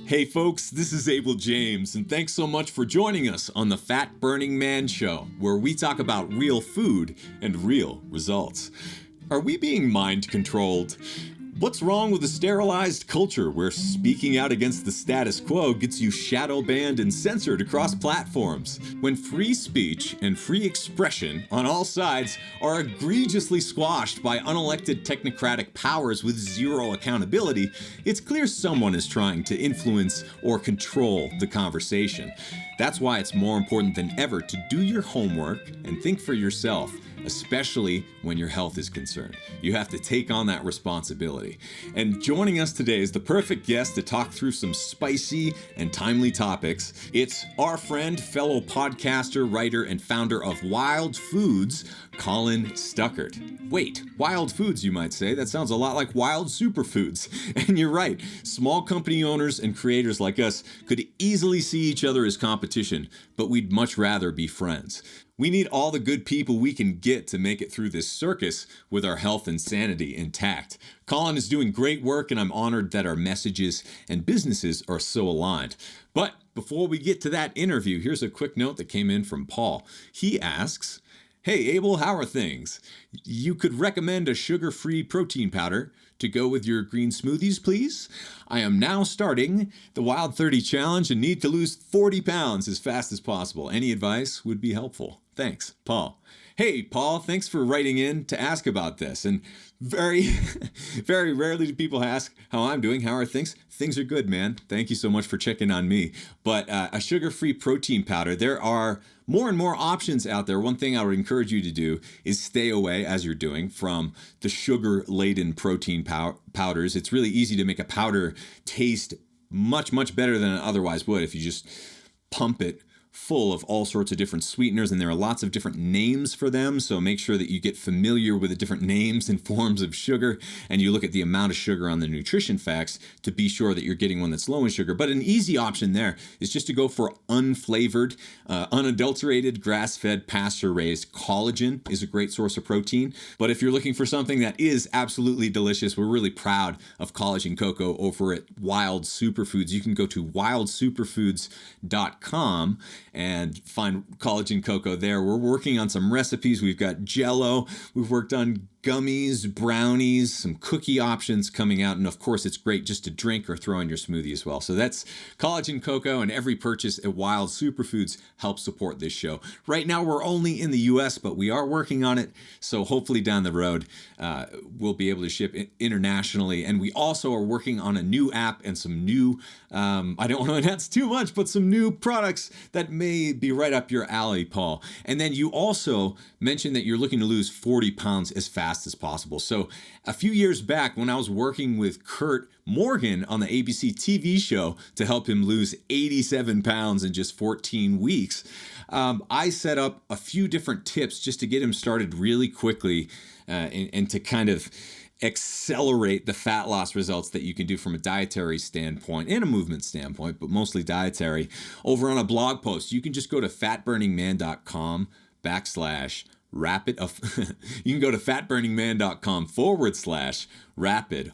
Hey folks, this is Abel James, and thanks so much for joining us on the Fat Burning Man Show, where we talk about real food and real results. Are we being mind controlled? What's wrong with a sterilized culture where speaking out against the status quo gets you shadow banned and censored across platforms? When free speech and free expression on all sides are egregiously squashed by unelected technocratic powers with zero accountability, it's clear someone is trying to influence or control the conversation. That's why it's more important than ever to do your homework and think for yourself, especially when your health is concerned. You have to take on that responsibility. And joining us today is the perfect guest to talk through some spicy and timely topics. It's our friend, fellow podcaster, writer, and founder of Wild Foods, Colin Stuckert. Wait, Wild Foods, you might say? That sounds a lot like Wild Superfoods. And you're right, small company owners and creators like us could easily see each other as competition, but we'd much rather be friends. We need all the good people we can get to make it through this circus with our health and sanity intact. Colin is doing great work, and I'm honored that our messages and businesses are so aligned. But before we get to that interview, here's a quick note that came in from Paul. He asks, "Hey Abel, how are things? You could recommend a sugar-free protein powder to go with your green smoothies, please? I am now starting the Wild 30 challenge and need to lose 40 pounds as fast as possible. Any advice would be helpful. Thanks, Paul." Hey, Paul, thanks for writing in to ask about this. And very, very rarely do people ask how I'm doing. How are things? Things are good, man. Thank you so much for checking on me. But a sugar-free protein powder, there are more and more options out there. One thing I would encourage you to do is stay away, as you're doing, from the sugar-laden protein powders. It's really easy to make a powder taste much, much better than it otherwise would if you just pump it full of all sorts of different sweeteners, and there are lots of different names for them, so make sure that you get familiar with the different names and forms of sugar, and you look at the amount of sugar on the nutrition facts to be sure that you're getting one that's low in sugar. But an easy option there is just to go for unflavored, unadulterated, grass-fed, pasture-raised. Collagen is a great source of protein, but if you're looking for something that is absolutely delicious, we're really proud of collagen cocoa over at Wild Superfoods. You can go to wildsuperfoods.com and find collagen cocoa there. We're working on some recipes. We've got Jell-O. We've worked on gummies, brownies, some cookie options coming out. And of course, it's great just to drink or throw in your smoothie as well. So that's collagen cocoa, and every purchase at Wild Superfoods helps support this show. Right now, we're only in the US, but we are working on it. So hopefully down the road, we'll be able to ship internationally. And we also are working on a new app and some new, I don't want to announce too much, but some new products that may be right up your alley, Paul. And then you also mentioned that you're looking to lose 40 pounds as fast as possible. So a few years back, when I was working with Kurt Morgan on the ABC TV show to help him lose 87 pounds in just 14 weeks, I set up a few different tips just to get him started really quickly and to kind of accelerate the fat loss results that you can do from a dietary standpoint and a movement standpoint, but mostly dietary, over on a blog post. You can just go to fatburningman.com/rapid. You can go to fatburningman.com/rapid,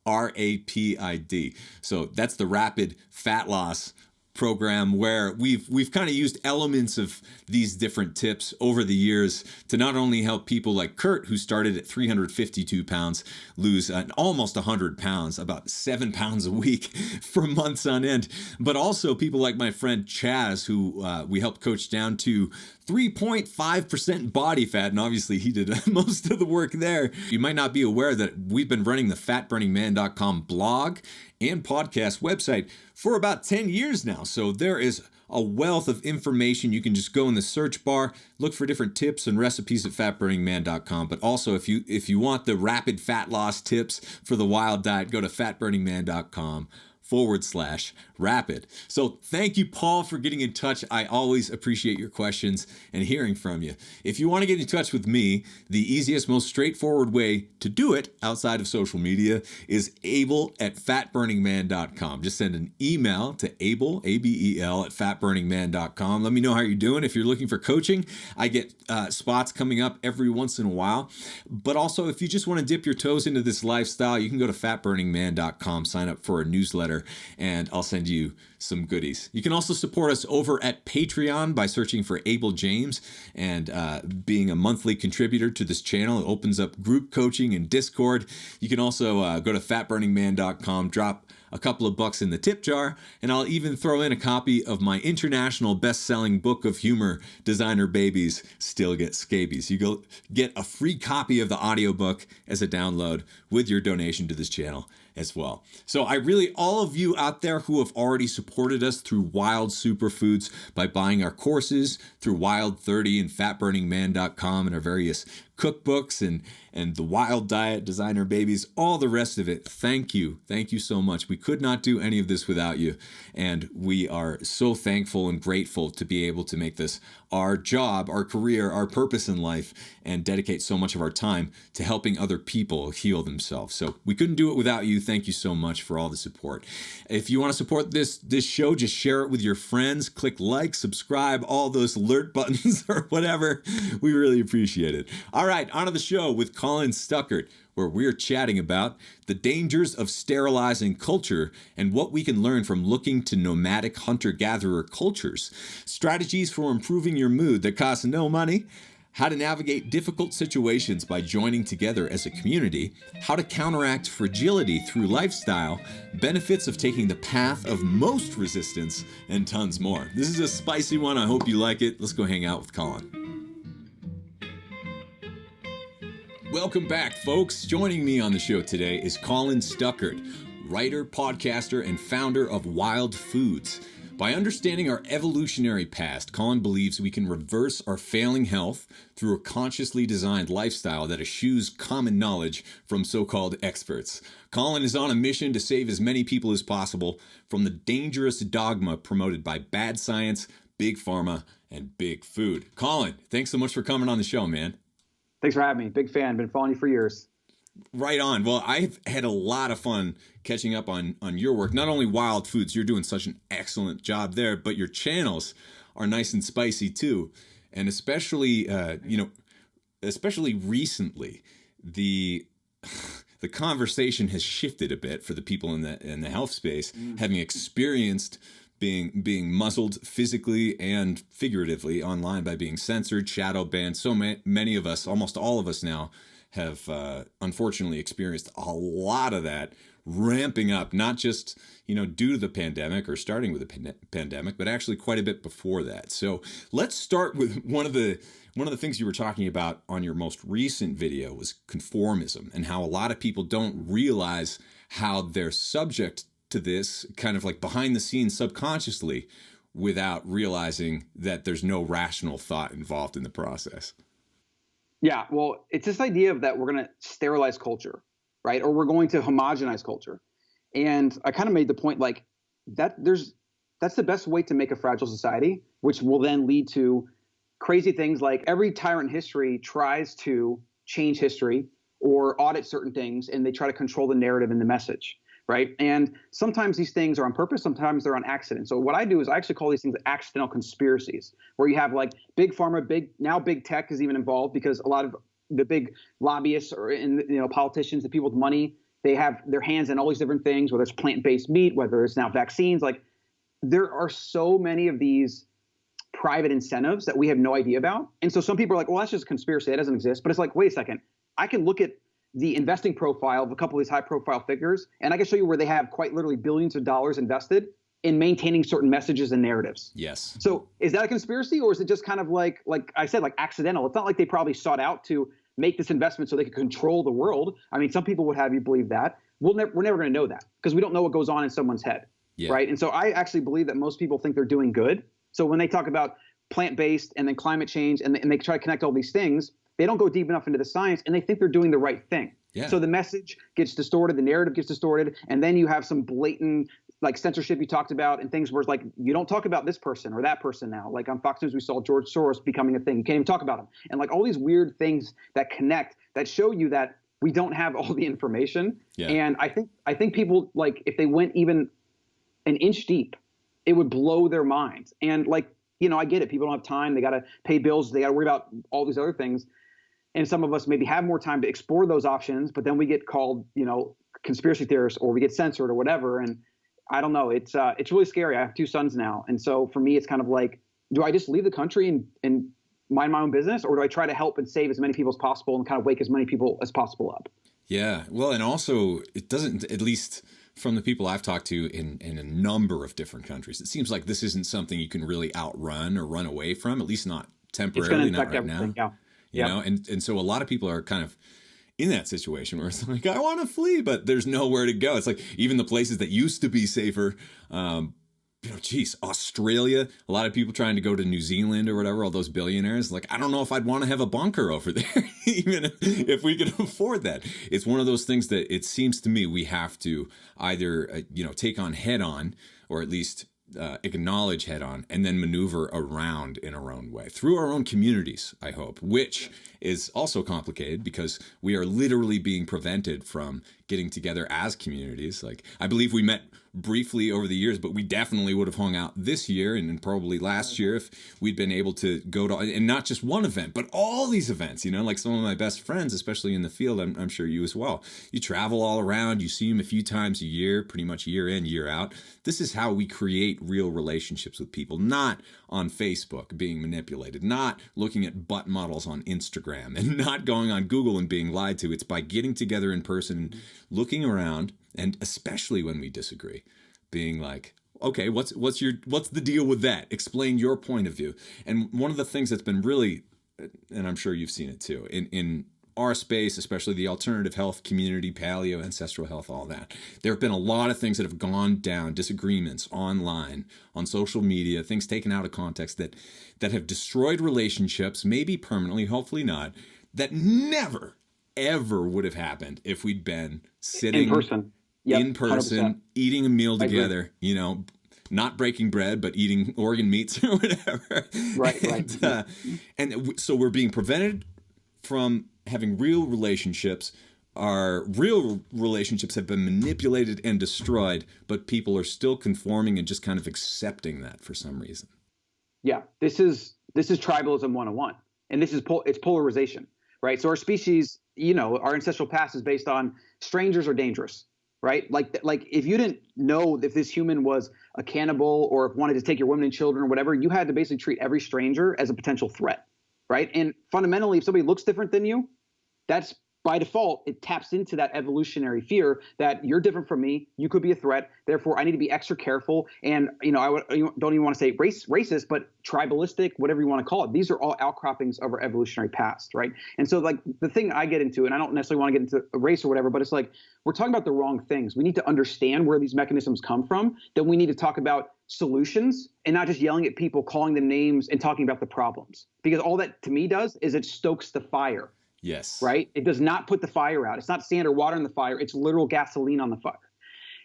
RAPID. So that's the rapid fat loss program, where we've kind of used elements of these different tips over the years to not only help people like Kurt, who started at 352 pounds, lose almost 100 pounds, about 7 pounds a week for months on end, but also people like my friend Chaz, who we helped coach down to 3.5% body fat, and obviously he did most of the work there. You might not be aware that we've been running the fatburningman.com blog and podcast website for about 10 years now. So there is a wealth of information. You can just go in the search bar, look for different tips and recipes at fatburningman.com. But also, if you want the rapid fat loss tips for the wild diet, go to fatburningman.com/rapid. So thank you, Paul, for getting in touch. I always appreciate your questions and hearing from you. If you want to get in touch with me, the easiest, most straightforward way to do it outside of social media is abel@fatburningman.com. Just send an email to Abel, ABEL, at fatburningman.com. Let me know how you're doing. If you're looking for coaching, I get spots coming up every once in a while. But also, if you just want to dip your toes into this lifestyle, you can go to fatburningman.com, sign up for a newsletter, Twitter, and I'll send you some goodies. You can also support us over at Patreon by searching for Abel James and being a monthly contributor to this channel. It opens up group coaching and Discord. You can also go to fatburningman.com, drop a couple of bucks in the tip jar, and I'll even throw in a copy of my international best-selling book of humor, Designer Babies Still Get Scabies. You go get a free copy of the audiobook as a download with your donation to this channel as well. So all of you out there who have already supported us through Wild Superfoods by buying our courses through Wild 30 and fatburningman.com and our various cookbooks and the Wild Diet, Designer Babies, all the rest of it. Thank you. Thank you so much. We could not do any of this without you. And we are so thankful and grateful to be able to make this our job, our career, our purpose in life, and dedicate so much of our time to helping other people heal themselves. So we couldn't do it without you. Thank you so much for all the support. If you want to support this show, just share it with your friends. Click like, subscribe, all those alert buttons or whatever. We really appreciate it. All right, on to the show with Colin Stuckert, where we're chatting about the dangers of sterilizing culture and what we can learn from looking to nomadic hunter-gatherer cultures, strategies for improving your mood that cost no money, how to navigate difficult situations by joining together as a community, how to counteract fragility through lifestyle, benefits of taking the path of most resistance, and tons more. This is a spicy one. I hope you like it. Let's go hang out with Colin. Welcome back, folks. Joining me on the show today is Colin Stuckert, writer, podcaster, and founder of Wild Foods. By understanding our evolutionary past, Colin believes we can reverse our failing health through a consciously designed lifestyle that eschews common knowledge from so-called experts. Colin is on a mission to save as many people as possible from the dangerous dogma promoted by bad science, big pharma, and big food. Colin, thanks so much for coming on the show, man. Thanks for having me. Big fan. Been following you for years. Right on. Well, I've had a lot of fun catching up on your work. Not only Wild Foods, you're doing such an excellent job there, but your channels are nice and spicy too. And especially, especially recently, the conversation has shifted a bit for the people in the health space, having experienced being muzzled physically and figuratively online by being censored, shadow banned. So many of us, almost all of us now, have unfortunately experienced a lot of that ramping up, not just due to the pandemic or starting with the pandemic, but actually quite a bit before that. So let's start with one of the things you were talking about on your most recent video was conformism, and how a lot of people don't realize how they're subject to this kind of like behind the scenes subconsciously without realizing that there's no rational thought involved in the process. Yeah, well, it's this idea of that we're going to sterilize culture, right? Or we're going to homogenize culture. And I kind of made the point like that's the best way to make a fragile society, which will then lead to crazy things like every tyrant in history tries to change history or audit certain things, and they try to control the narrative and the message. Right. And sometimes these things are on purpose. Sometimes they're on accident. So what I do is I actually call these things accidental conspiracies, where you have like big pharma, big tech is even involved, because a lot of the big lobbyists or politicians, the people with money, they have their hands in all these different things, whether it's plant-based meat, whether it's now vaccines. Like there are so many of these private incentives that we have no idea about. And so some people are like, well, that's just a conspiracy. That doesn't exist. But it's like, wait a second. I can look at the investing profile of a couple of these high profile figures, and I can show you where they have quite literally billions of dollars invested in maintaining certain messages and narratives. Yes. So is that a conspiracy, or is it just kind of like I said, like accidental? It's not like they probably sought out to make this investment so they could control the world. I mean, some people would have you believe that. We're never going to know that, because we don't know what goes on in someone's head. Yeah. Right. And so I actually believe that most people think they're doing good. So when they talk about plant-based and then climate change and they try to connect all these things, they don't go deep enough into the science, and they think they're doing the right thing. Yeah. So the message gets distorted, the narrative gets distorted, and then you have some blatant like censorship you talked about, and things where it's like, you don't talk about this person or that person now. Like on Fox News, we saw George Soros becoming a thing. You can't even talk about him. And like all these weird things that connect, that show you that we don't have all the information. Yeah. And I think people, like, if they went even an inch deep, it would blow their minds. And like, I get it. People don't have time. They got to pay bills. They got to worry about all these other things. And some of us maybe have more time to explore those options, but then we get called, conspiracy theorists, or we get censored or whatever. And I don't know. It's really scary. I have 2 sons now. And so for me, it's kind of like, do I just leave the country and mind my own business, or do I try to help and save as many people as possible and kind of wake as many people as possible up? Yeah. Well, and also it doesn't, at least from the people I've talked to in a number of different countries, it seems like this isn't something you can really outrun or run away from, at least not temporarily, not right now. Yeah. You know, and so a lot of people are kind of in that situation where it's like, I want to flee, but there's nowhere to go. It's like even the places that used to be safer, geez, Australia, a lot of people trying to go to New Zealand or whatever, all those billionaires, like, I don't know if I'd want to have a bunker over there, even if we could afford that. It's one of those things that it seems to me we have to either, take on head on, or at least acknowledge head on, and then maneuver around in our own way through our own communities, I hope, which is also complicated because we are literally being prevented from getting together as communities. Like, I believe we met briefly over the years, but we definitely would have hung out this year and probably last year if we'd been able to go to, and not just one event, but all these events, like some of my best friends, especially in the field, I'm sure you as well. You travel all around, you see them a few times a year, pretty much year in, year out. This is how we create real relationships with people, not on Facebook being manipulated, not looking at butt models on Instagram, and not going on Google and being lied to. It's by getting together in person, looking around, and especially when we disagree, being like, okay, what's the deal with that? Explain your point of view. And one of the things that's been really, and I'm sure you've seen it too, in our space, especially the alternative health community, paleo, ancestral health, all that, there have been a lot of things that have gone down, disagreements online, on social media, things taken out of context that have destroyed relationships, maybe permanently, hopefully not, that never, ever would have happened if we'd been sitting in person. Yep, in person, 100%. eating a meal together, not breaking bread, but eating organ meats or whatever. Right. And so we're being prevented from having real relationships. Our real relationships have been manipulated and destroyed, but people are still conforming and just kind of accepting that for some reason. Yeah, this is tribalism 101, and this is it's polarization, right? So our species, our ancestral past is based on strangers are dangerous. Right? Like if you didn't know if this human was a cannibal or wanted to take your women and children or whatever, you had to basically treat every stranger as a potential threat. Right? And fundamentally, if somebody looks different than you, that's by default, it taps into that evolutionary fear that you're different from me. You could be a threat. Therefore, I need to be extra careful. And, don't even want to say racist, but tribalistic, whatever you want to call it. These are all outcroppings of our evolutionary past. Right. And so like the thing I get into, and I don't necessarily want to get into race or whatever, but it's like we're talking about the wrong things. We need to understand where these mechanisms come from. Then we need to talk about solutions and not just yelling at people, calling them names and talking about the problems, because all that to me does is it stokes the fire. Yes. Right. It does not put the fire out. It's not sand or water in the fire. It's literal gasoline on the fire.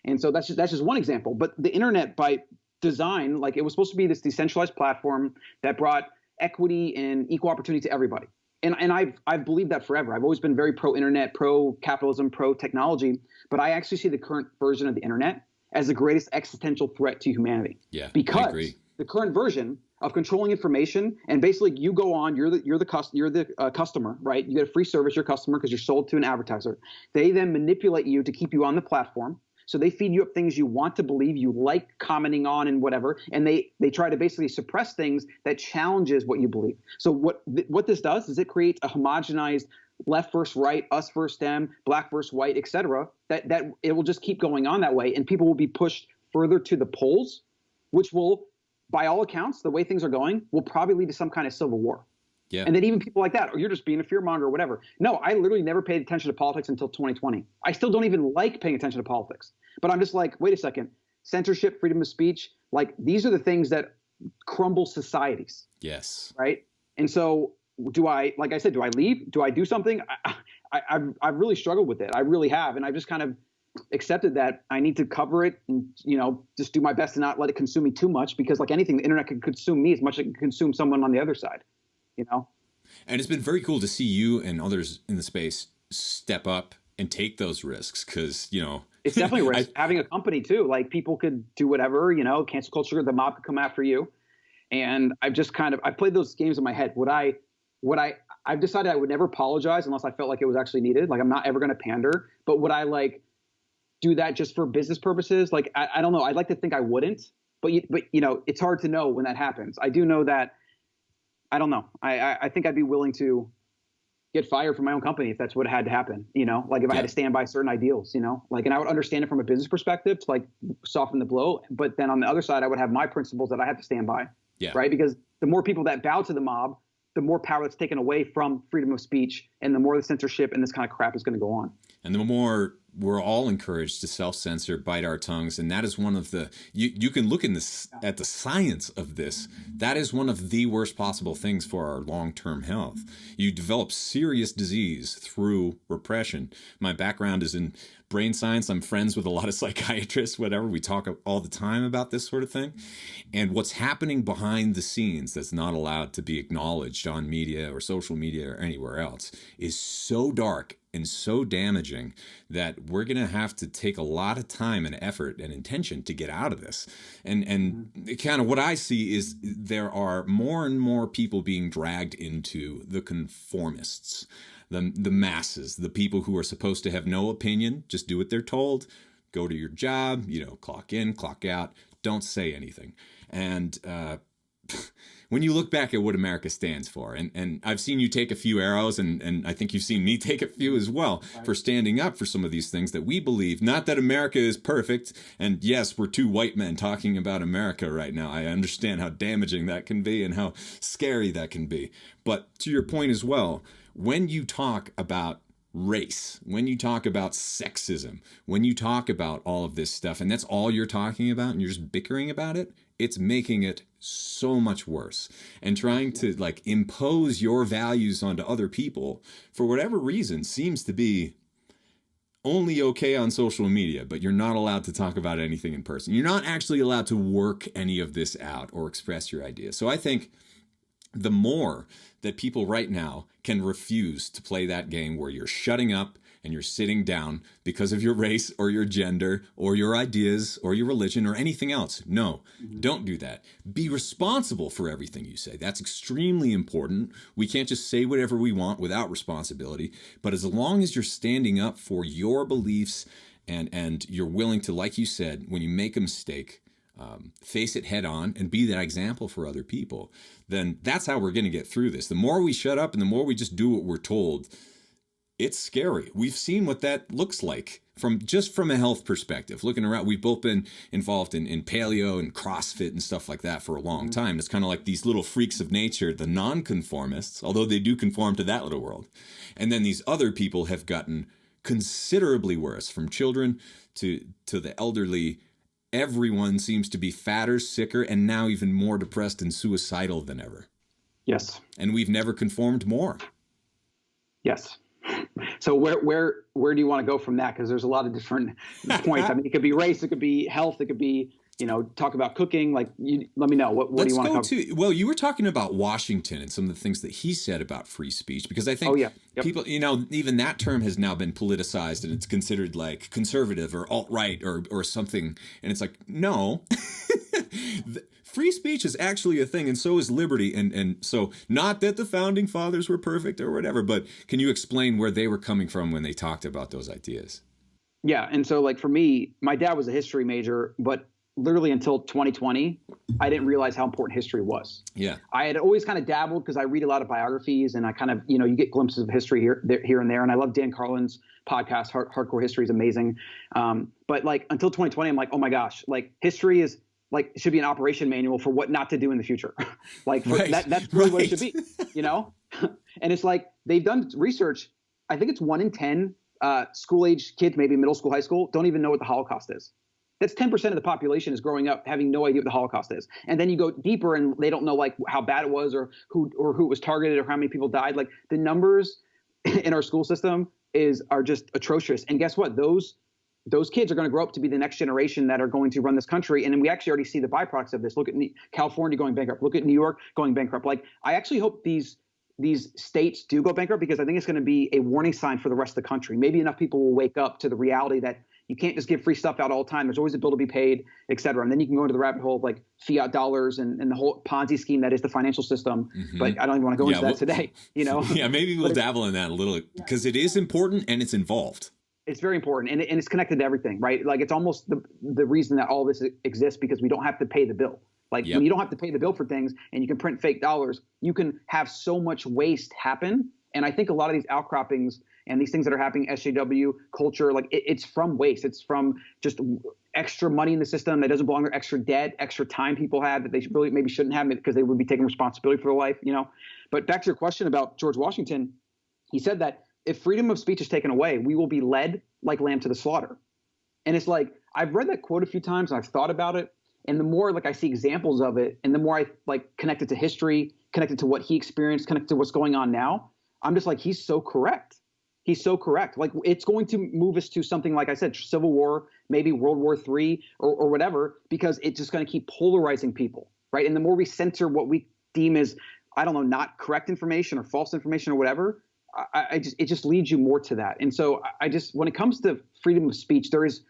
And so that's just one example. But the internet by design, like it was supposed to be this decentralized platform that brought equity and equal opportunity to everybody. And I've believed that forever. I've always been very pro-internet, pro-capitalism, pro-technology. But I actually see the current version of the internet as the greatest existential threat to humanity. Yeah, because I agree. The current version of controlling information, and basically you go on, you're the customer, right? You get a free service, you're a customer because you're sold to an advertiser. They then manipulate you to keep you on the platform. So they feed you up things you want to believe, you like commenting on and whatever, and they try to basically suppress things that challenges what you believe. So what this does is it creates a homogenized left versus right, us versus them, black versus white, et cetera, that it will just keep going on that way, and people will be pushed further to the polls, which will, by all accounts, the way things are going, will probably lead to some kind of civil war. Yeah. And then even people like that, or you're just being a fearmonger or whatever. No, I literally never paid attention to politics until 2020. I still don't even like paying attention to politics. But I'm just like, wait a second, censorship, freedom of speech, like these are the things that crumble societies. Yes. Right? And so like I said, do I leave? Do I do something? I've really struggled with it. I really have. And I've just kind of accepted that I need to cover it and, just do my best to not let it consume me too much, because like anything, the internet can consume me as much as it can consume someone on the other side, And it's been very cool to see you and others in the space step up and take those risks because, it's definitely a risk. Having a company too, like people could do whatever, cancel culture, the mob could come after you. And I've just I played those games in my head. I've decided I would never apologize unless I felt like it was actually needed. Like I'm not ever going to pander, but would I do that just for business purposes? Like, I don't know. I'd like to think I wouldn't, but it's hard to know when that happens. I do know that, I don't know. I think I'd be willing to get fired from my own company if that's what had to happen, like if I had to stand by certain ideals, like, and I would understand it from a business perspective to like soften the blow. But then on the other side, I would have my principles that I have to stand by, right? Because the more people that bow to the mob, the more power that's taken away from freedom of speech, and the more the censorship and this kind of crap is going to go on. And the more we're all encouraged to self-censor, bite our tongues, and that is one of the, you can look in this at the science of this. That is one of the worst possible things for our long-term health. You develop serious disease through repression. My background is in brain science. I'm friends with a lot of psychiatrists, whatever. We talk all the time about this sort of thing. And what's happening behind the scenes that's not allowed to be acknowledged on media or social media or anywhere else is so dark and so damaging that we're going to have to take a lot of time and effort and intention to get out of this. And kind of what I see is there are more and more people being dragged into the conformists, the masses, the people who are supposed to have no opinion, just do what they're told, go to your job, clock in, clock out, don't say anything. And when you look back at what America stands for, and I've seen you take a few arrows, and I think you've seen me take a few as well, for standing up for some of these things that we believe. Not that America is perfect, and yes, we're two white men talking about America right now. I understand how damaging that can be and how scary that can be. But to your point as well, when you talk about race, when you talk about sexism, when you talk about all of this stuff, and that's all you're talking about, and you're just bickering about it, it's making it so much worse. And trying to like impose your values onto other people for whatever reason seems to be only okay on social media, but you're not allowed to talk about anything in person. You're not actually allowed to work any of this out or express your ideas. So I think the more that people right now can refuse to play that game where you're shutting up and you're sitting down because of your race or your gender or your ideas or your religion or anything else. No, don't do that. Be responsible for everything you say. That's extremely important. We can't just say whatever we want without responsibility. But as long as you're standing up for your beliefs and you're willing to, like you said, when you make a mistake, face it head on and be that example for other people, then that's how we're going to get through this. The more we shut up and the more we just do what we're told, it's scary. We've seen what that looks like from a health perspective. Looking around, we've both been involved in paleo and CrossFit and stuff like that for a long time. It's kind of like these little freaks of nature, the non-conformists, although they do conform to that little world. And then these other people have gotten considerably worse, from children to the elderly. Everyone seems to be fatter, sicker, and now even more depressed and suicidal than ever. Yes. And we've never conformed more. Yes. So where do you want to go from that? Because there's a lot of different points. I mean, it could be race, it could be health, it could be, talk about cooking. Like, let me know. What do you want to cover? Well, you were talking about Washington and some of the things that he said about free speech, because I think people, even that term has now been politicized and it's considered like conservative or alt-right or something. And it's like, no. Free speech is actually a thing, and so is liberty. And so, not that the founding fathers were perfect or whatever, but can you explain where they were coming from when they talked about those ideas? Yeah. And so, like, for me, my dad was a history major, but literally until 2020, I didn't realize how important history was. Yeah. I had always kind of dabbled because I read a lot of biographies, and I kind of, you get glimpses of history here and there. And I love Dan Carlin's podcast, Hardcore History is amazing. But like until 2020, I'm like, oh my gosh, like history is like, it should be an operation manual for what not to do in the future. Like that's really what it should be, And it's like, they've done research. I think it's 1 in 10 school age kids, maybe middle school, high school, don't even know what the Holocaust is. That's 10% of the population is growing up having no idea what the Holocaust is. And then you go deeper and they don't know like how bad it was or who was targeted or how many people died. Like the numbers in our school system are just atrocious. And guess what? Those kids are going to grow up to be the next generation that are going to run this country. And then we actually already see the byproducts of this. Look at California going bankrupt. Look at New York going bankrupt. Like, I actually hope these states do go bankrupt, because I think it's going to be a warning sign for the rest of the country. Maybe enough people will wake up to the reality that you can't just give free stuff out all the time. There's always a bill to be paid, et cetera. And then you can go into the rabbit hole of like fiat dollars and the whole Ponzi scheme that is the financial system. Mm-hmm. But I don't even want to go into that today, Yeah, maybe we'll dabble in that a little, because it is important and it's involved. It's very important, and it's connected to everything, right? Like, it's almost the reason that all this exists, because we don't have to pay the bill. Like, when you don't have to pay the bill for things and you can print fake dollars, you can have so much waste happen. And I think a lot of these outcroppings and these things that are happening, SJW culture, like it's from waste. It's from just extra money in the system that doesn't belong, or extra debt, extra time people had that they really maybe shouldn't have, because they would be taking responsibility for their life, you know? But back to your question about George Washington, he said that if freedom of speech is taken away, we will be led like lamb to the slaughter. And it's like, I've read that quote a few times and I've thought about it. And the more like I see examples of it, and the more I like connect it to history, connect it to what he experienced, connect it to what's going on now, I'm just like, he's so correct. He's so correct. Like, it's going to move us to something, like I said, Civil War, maybe World War III or whatever, because it's just going to keep polarizing people, right? And the more we censor what we deem as, I don't know, not correct information or false information or whatever, it just leads you more to that. And so when it comes to freedom of speech, there is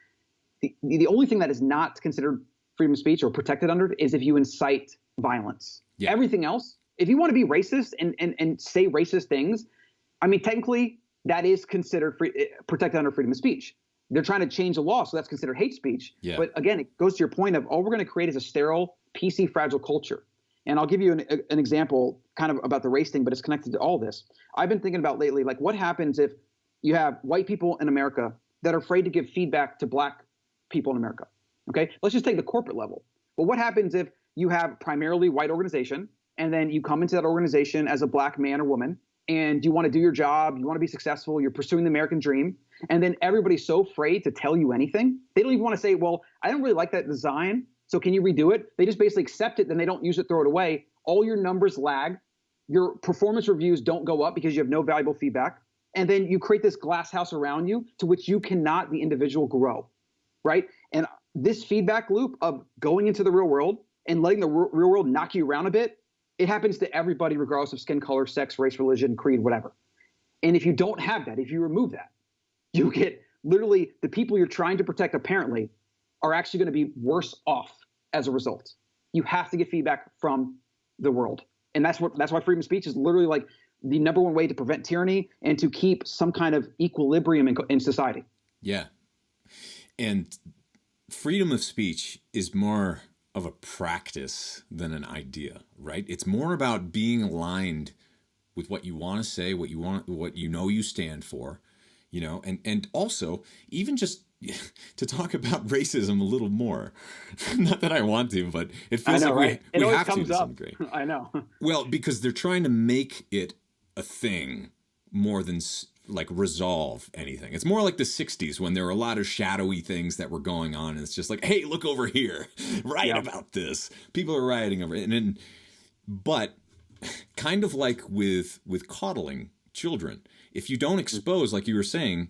the only thing that is not considered freedom of speech or protected under it is if you incite violence. Yeah. Everything else, if you want to be racist and say racist things, I mean, technically that is considered protected under freedom of speech. They're trying to change the law, so that's considered hate speech. Yeah. But again, it goes to your point of all we're going to create is a sterile, PC, fragile culture. And I'll give you an example kind of about the race thing, but it's connected to all this. I've been thinking about lately, like, what happens if you have white people in America that are afraid to give feedback to black people in America? Okay, let's just take the corporate level. But what happens if you have primarily white organization, and then you come into that organization as a black man or woman, and you want to do your job, you want to be successful, you're pursuing the American dream, and then everybody's so afraid to tell you anything. They don't even want to say, well, I don't really like that design, so can you redo it? They just basically accept it, then they don't use it, throw it away. All your numbers lag. Your performance reviews don't go up because you have no valuable feedback. And then you create this glass house around you to which you cannot, the individual, grow, right? And this feedback loop of going into the real world and letting the real world knock you around a bit, it happens to everybody regardless of skin color, sex, race, religion, creed, whatever. And if you don't have that, if you remove that, you get literally the people you're trying to protect apparently are actually going to be worse off as a result. You have to get feedback from the world. And that's why freedom of speech is literally like the number one way to prevent tyranny and to keep some kind of equilibrium in society. Yeah. And freedom of speech is more of a practice than an idea, right? It's more about being aligned with what you want to say, what you know you stand for, you know, and also even just to talk about racism a little more. Not that I want to, but it feels like right? we always have comes to up. some degree. I know. Well, because they're trying to make it a thing more than like resolve anything. It's more like the 60s when there were a lot of shadowy things that were going on. And it's just like, hey, look over here, write about this. People are rioting over it. But kind of like with coddling children, if you don't expose, like you were saying,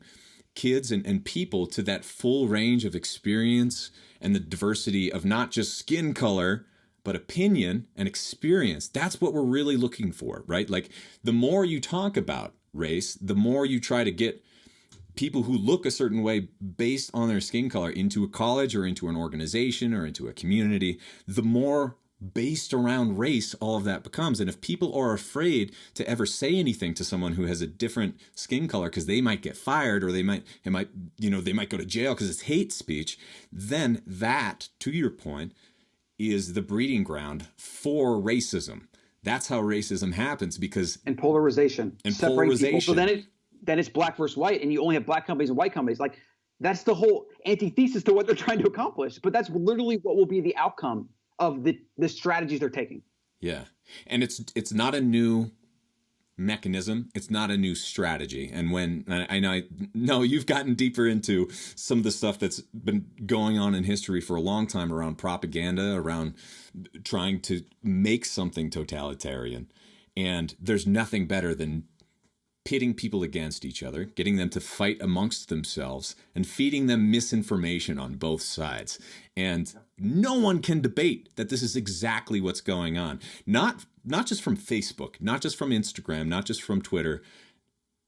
kids and people to that full range of experience and the diversity of not just skin color, but opinion and experience, that's what we're really looking for, right? Like the more you talk about race, the more you try to get people who look a certain way based on their skin color into a college or into an organization or into a community, the more based around race all of that becomes. And if people are afraid to ever say anything to someone who has a different skin color because they might get fired or they might go to jail because it's hate speech, then that, to your point, is the breeding ground for racism. That's how racism happens and polarization. And polarization. So then it's black versus white, and you only have black companies and white companies. Like, that's the whole antithesis to what they're trying to accomplish. But that's literally what will be the outcome of the strategies they're taking. Yeah. And it's not a new mechanism. It's not a new strategy. And when I know you've gotten deeper into some of the stuff that's been going on in history for a long time around propaganda, around trying to make something totalitarian. And there's nothing better than pitting people against each other, getting them to fight amongst themselves, and feeding them misinformation on both sides. And no one can debate that this is exactly what's going on. Not just from Facebook, not just from Instagram, not just from Twitter,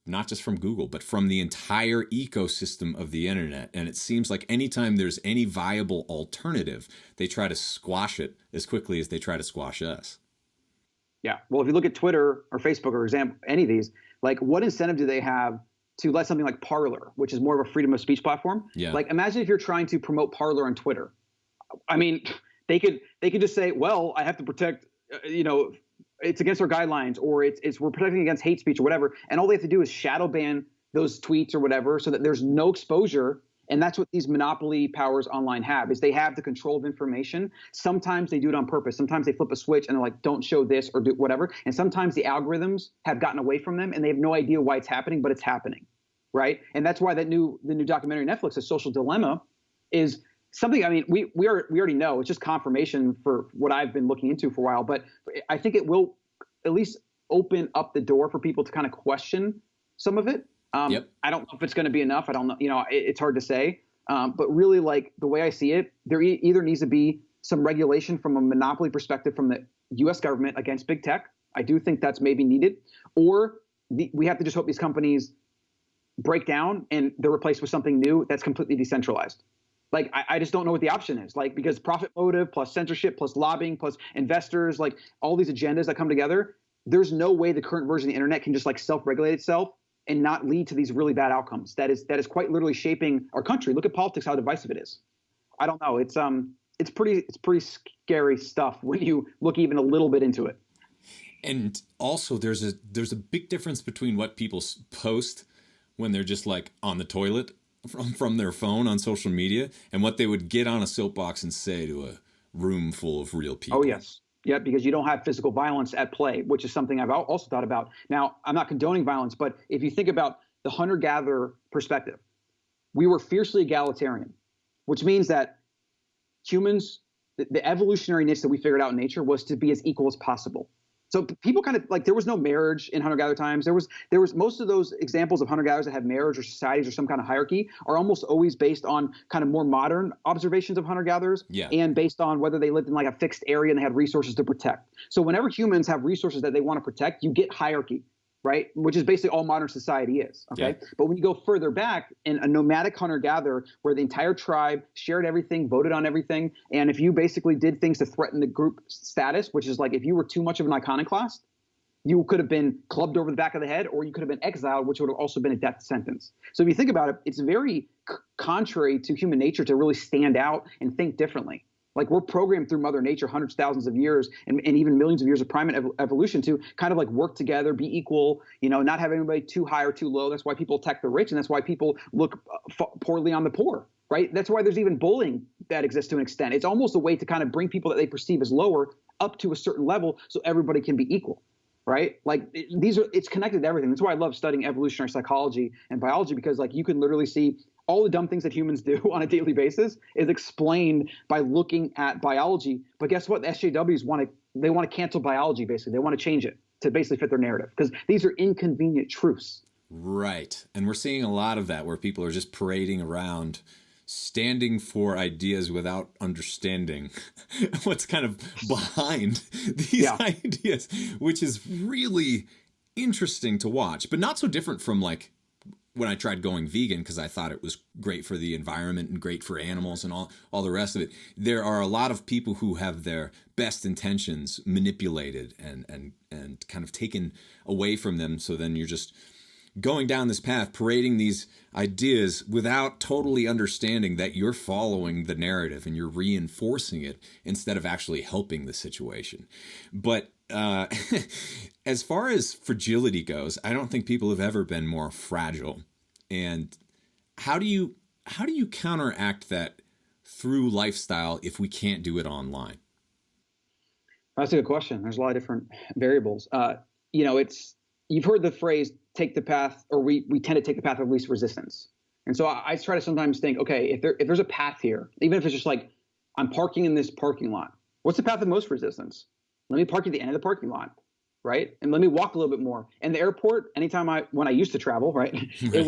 not just from Google, but from the entire ecosystem of the internet. And it seems like anytime there's any viable alternative, they try to squash it as quickly as they try to squash us. Yeah. Well, if you look at Twitter or Facebook, or example, any of these, like, what incentive do they have to let something like Parler, which is more of a freedom of speech platform. Yeah. Like imagine if you're trying to promote Parler on Twitter. I mean, they could just say, well, I have to protect, it's against our guidelines, or it's we're protecting against hate speech or whatever. And all they have to do is shadow ban those tweets or whatever so that there's no exposure. And that's what these monopoly powers online have, is they have the control of information. Sometimes they do it on purpose. Sometimes they flip a switch and they're like, don't show this or do whatever. And sometimes the algorithms have gotten away from them and they have no idea why it's happening, but it's happening, right? And that's why the new documentary on Netflix, A Social Dilemma, is something, I mean, we already know. It's just confirmation for what I've been looking into for a while. But I think it will at least open up the door for people to kind of question some of it. Yep. I don't know if it's going to be enough. I don't know. It's hard to say. But really, like the way I see it, there either needs to be some regulation from a monopoly perspective from the U.S. government against big tech. I do think that's maybe needed. Or we have to just hope these companies break down and they're replaced with something new that's completely decentralized. Like, I just don't know what the option is. Like, because profit motive plus censorship plus lobbying plus investors, like all these agendas that come together, there's no way the current version of the internet can just like self-regulate itself and not lead to these really bad outcomes. That is quite literally shaping our country. Look at politics, how divisive it is. I don't know. It's pretty scary stuff when you look even a little bit into it. And also there's a big difference between what people post when they're just like on the toilet from their phone on social media and what they would get on a soapbox and say to a room full of real people. Oh, yes. Yeah, because you don't have physical violence at play, which is something I've also thought about. Now, I'm not condoning violence, but if you think about the hunter-gatherer perspective, we were fiercely egalitarian, which means that humans, the evolutionary niche that we figured out in nature was to be as equal as possible. So people kind of like, there was no marriage in hunter-gatherer times. There was most of those examples of hunter-gatherers that have marriage or societies or some kind of hierarchy are almost always based on kind of more modern observations of hunter-gatherers, and based on whether they lived in like a fixed area and they had resources to protect. So whenever humans have resources that they want to protect, you get hierarchy, right? Which is basically all modern society is, okay? Yeah. But when you go further back in a nomadic hunter-gatherer where the entire tribe shared everything, voted on everything, and if you basically did things to threaten the group status, which is like if you were too much of an iconoclast, you could have been clubbed over the back of the head, or you could have been exiled, which would have also been a death sentence. So if you think about it, it's very contrary to human nature to really stand out and think differently. Like we're programmed through Mother Nature hundreds, thousands of years and even millions of years of primate evolution to kind of like work together, be equal, not have anybody too high or too low. That's why people attack the rich, and that's why people look poorly on the poor, right? That's why there's even bullying that exists to an extent. It's almost a way to kind of bring people that they perceive as lower up to a certain level so everybody can be equal, right? Like it's connected to everything. That's why I love studying evolutionary psychology and biology, because like you can literally see all the dumb things that humans do on a daily basis is explained by looking at biology. But guess what? The SJWs want to cancel biology, basically. They want to change it to basically fit their narrative because these are inconvenient truths. Right. And we're seeing a lot of that where people are just parading around, standing for ideas without understanding what's kind of behind these ideas, which is really interesting to watch, but not so different from like when I tried going vegan because I thought it was great for the environment and great for animals and all the rest of it. There are a lot of people who have their best intentions manipulated and kind of taken away from them. So then you're just going down this path, parading these ideas without totally understanding that you're following the narrative and you're reinforcing it instead of actually helping the situation. But as far as fragility goes, I don't think people have ever been more fragile. And how do you counteract that through lifestyle if we can't do it online? That's a good question. There's a lot of different variables. You've heard the phrase take the path, or we tend to take the path of least resistance. And so I try to sometimes think, okay, if there's a path here, even if it's just like I'm parking in this parking lot, what's the path of most resistance? Let me park at the end of the parking lot, right? And let me walk a little bit more. And the airport, when I used to travel, right, it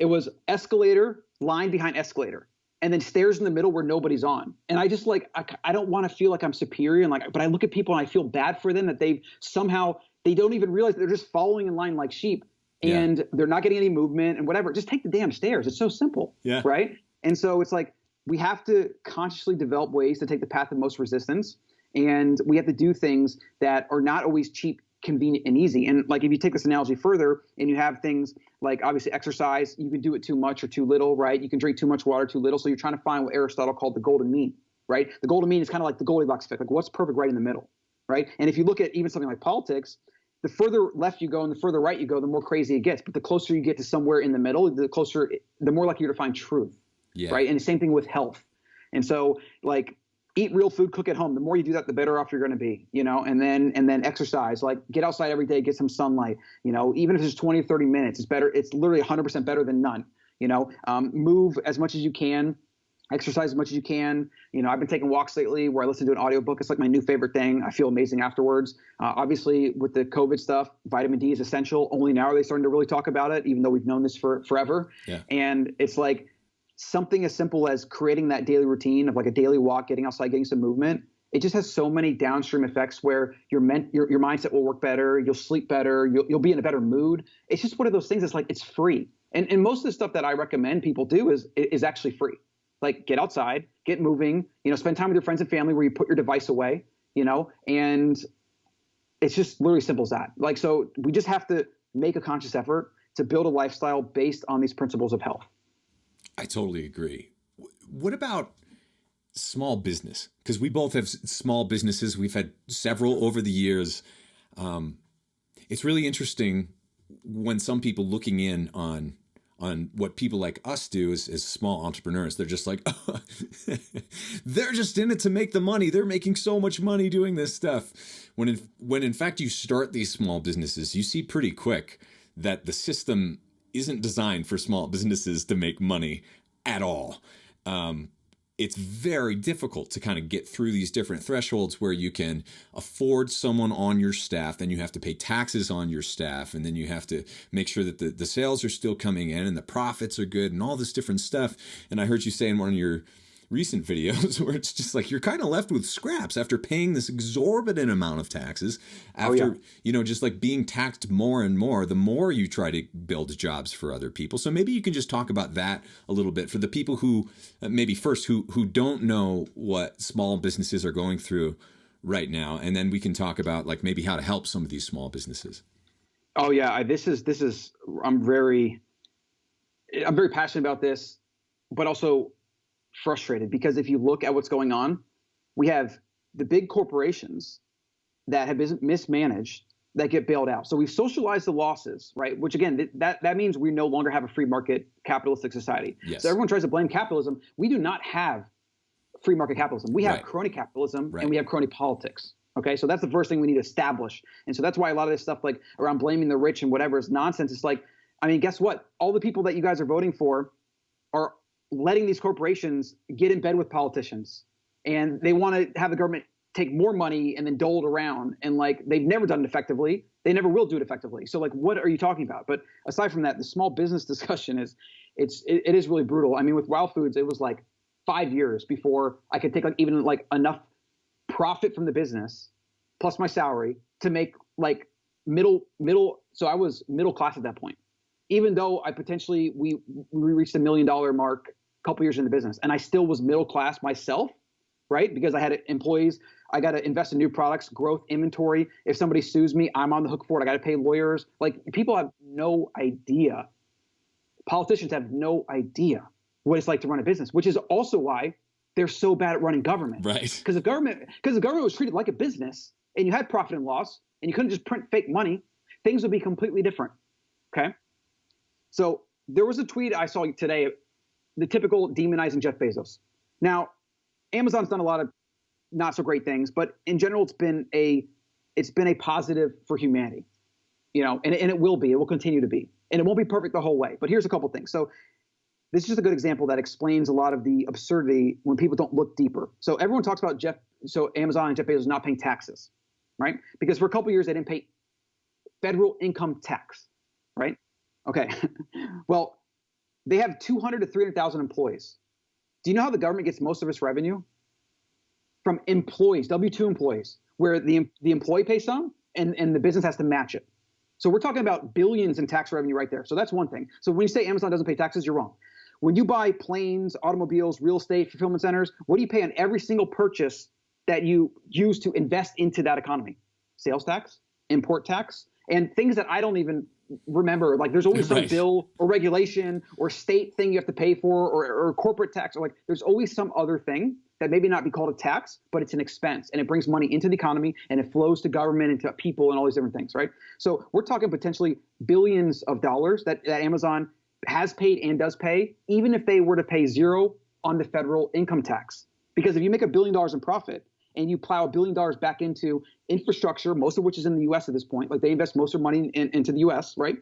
was escalator, line behind escalator, and then stairs in the middle where nobody's on. And I just I don't want to feel like I'm superior, but I look at people and I feel bad for them that they don't even realize that they're just following in line like sheep, and they're not getting any movement and whatever. Just take the damn stairs. It's so simple, right? And so it's like we have to consciously develop ways to take the path of most resistance. And we have to do things that are not always cheap convenient and easy. And like, if you take this analogy further and you have things like, obviously, exercise, you can do it too much or too little, right? You can drink too much water, too little. So you're trying to find what Aristotle called the golden mean, right? The golden mean is kind of like the Goldilocks effect, like what's perfect right in the middle, right? And if you look at even something like politics, the further left you go and the further right you go, the more crazy it gets. But the closer you get to somewhere in the middle, the more likely you're to find truth, right? And the same thing with health. And so, like, eat real food, cook at home. The more you do that, the better off you're going to be, and then exercise, like get outside every day, get some sunlight, even if it's 20 or 30 minutes, it's better. It's literally 100% better than none, move as much as you can, exercise as much as you can. I've been taking walks lately where I listen to an audiobook. It's like my new favorite thing. I feel amazing afterwards. Obviously with the COVID stuff, vitamin D is essential. Only now are they starting to really talk about it, even though we've known this for forever. Yeah. And it's like, something as simple as creating that daily routine of like a daily walk, getting outside, getting some movement, it just has so many downstream effects where your mindset will work better, you'll sleep better, you'll be in a better mood. It's just one of those things that's like, it's free. And most of the stuff that I recommend people do is actually free. Like, get outside, get moving, spend time with your friends and family where you put your device away, and it's just literally simple as that. Like, so we just have to make a conscious effort to build a lifestyle based on these principles of health. I totally agree. What about small business? Because we both have small businesses. We've had several over the years. It's really interesting when some people looking in on what people like us do as small entrepreneurs, they're just like, oh, they're just in it to make the money. They're making so much money doing this stuff. When in fact you start these small businesses, you see pretty quick that the system isn't designed for small businesses to make money at all. It's very difficult to kind of get through these different thresholds where you can afford someone on your staff, then you have to pay taxes on your staff, and then you have to make sure that the sales are still coming in and the profits are good and all this different stuff. And I heard you say in one of your recent videos where it's just like you're kind of left with scraps after paying this exorbitant amount of taxes, after just like being taxed more and more the more you try to build jobs for other people. So maybe you can just talk about that a little bit for the people who maybe first who don't know what small businesses are going through right now, and then we can talk about like maybe how to help some of these small businesses. Oh yeah, this is I'm very passionate about this, but also frustrated, because if you look at what's going on, we have the big corporations that have been mismanaged that get bailed out. So we've socialized the losses, right? Which again, that means we no longer have a free market capitalistic society. Yes. So everyone tries to blame capitalism. We do not have free market capitalism. We have crony capitalism, and we have crony politics. Okay, so that's the first thing we need to establish. And so that's why a lot of this stuff like around blaming the rich and whatever is nonsense. It's like, I mean, guess what? All the people that you guys are voting for are letting these corporations get in bed with politicians, and they want to have the government take more money and then dole it around. And like, they've never done it effectively. They never will do it effectively. So like, what are you talking about? But aside from that, the small business discussion it is really brutal. I mean, with Wild Foods, it was like 5 years before I could take like even like enough profit from the business plus my salary to make like middle. So I was middle class at that point, even though I potentially, we reached $1 million mark a couple years in the business, and I still was middle class myself, right? Because I had employees, I got to invest in new products, growth, inventory. If somebody sues me, I'm on the hook for it. I got to pay lawyers. Like, people have no idea. Politicians have no idea what it's like to run a business, which is also why they're so bad at running government. Right. Because the government was treated like a business, and you had profit and loss, and you couldn't just print fake money, things would be completely different. Okay. So there was a tweet I saw today, the typical demonizing Jeff Bezos. Now, Amazon's done a lot of not so great things, but in general, it's been a positive for humanity, and it will continue to be, and it won't be perfect the whole way. But here's a couple things. So this is just a good example that explains a lot of the absurdity when people don't look deeper. So everyone talks about Amazon and Jeff Bezos not paying taxes, right? Because for a couple of years, they didn't pay federal income tax, right? Okay. Well, they have 200 to 300,000 employees. Do you know how the government gets most of its revenue? From employees, W-2 employees, where the employee pays some and the business has to match it. So we're talking about billions in tax revenue right there. So that's one thing. So when you say Amazon doesn't pay taxes, you're wrong. When you buy planes, automobiles, real estate, fulfillment centers, what do you pay on every single purchase that you use to invest into that economy? Sales tax, import tax, and things that I don't even remember. Like there's always some bill or regulation or state thing you have to pay for, or corporate tax, or like there's always some other thing that maybe not be called a tax, but it's an expense, and it brings money into the economy, and it flows to government and to people and all these different things, right? So we're talking potentially billions of dollars that Amazon has paid and does pay, even if they were to pay zero on the federal income tax. Because if you make $1 billion in profit and you plow $1 billion back into infrastructure, most of which is in the U.S. at this point, like they invest most of their money into the U.S., right?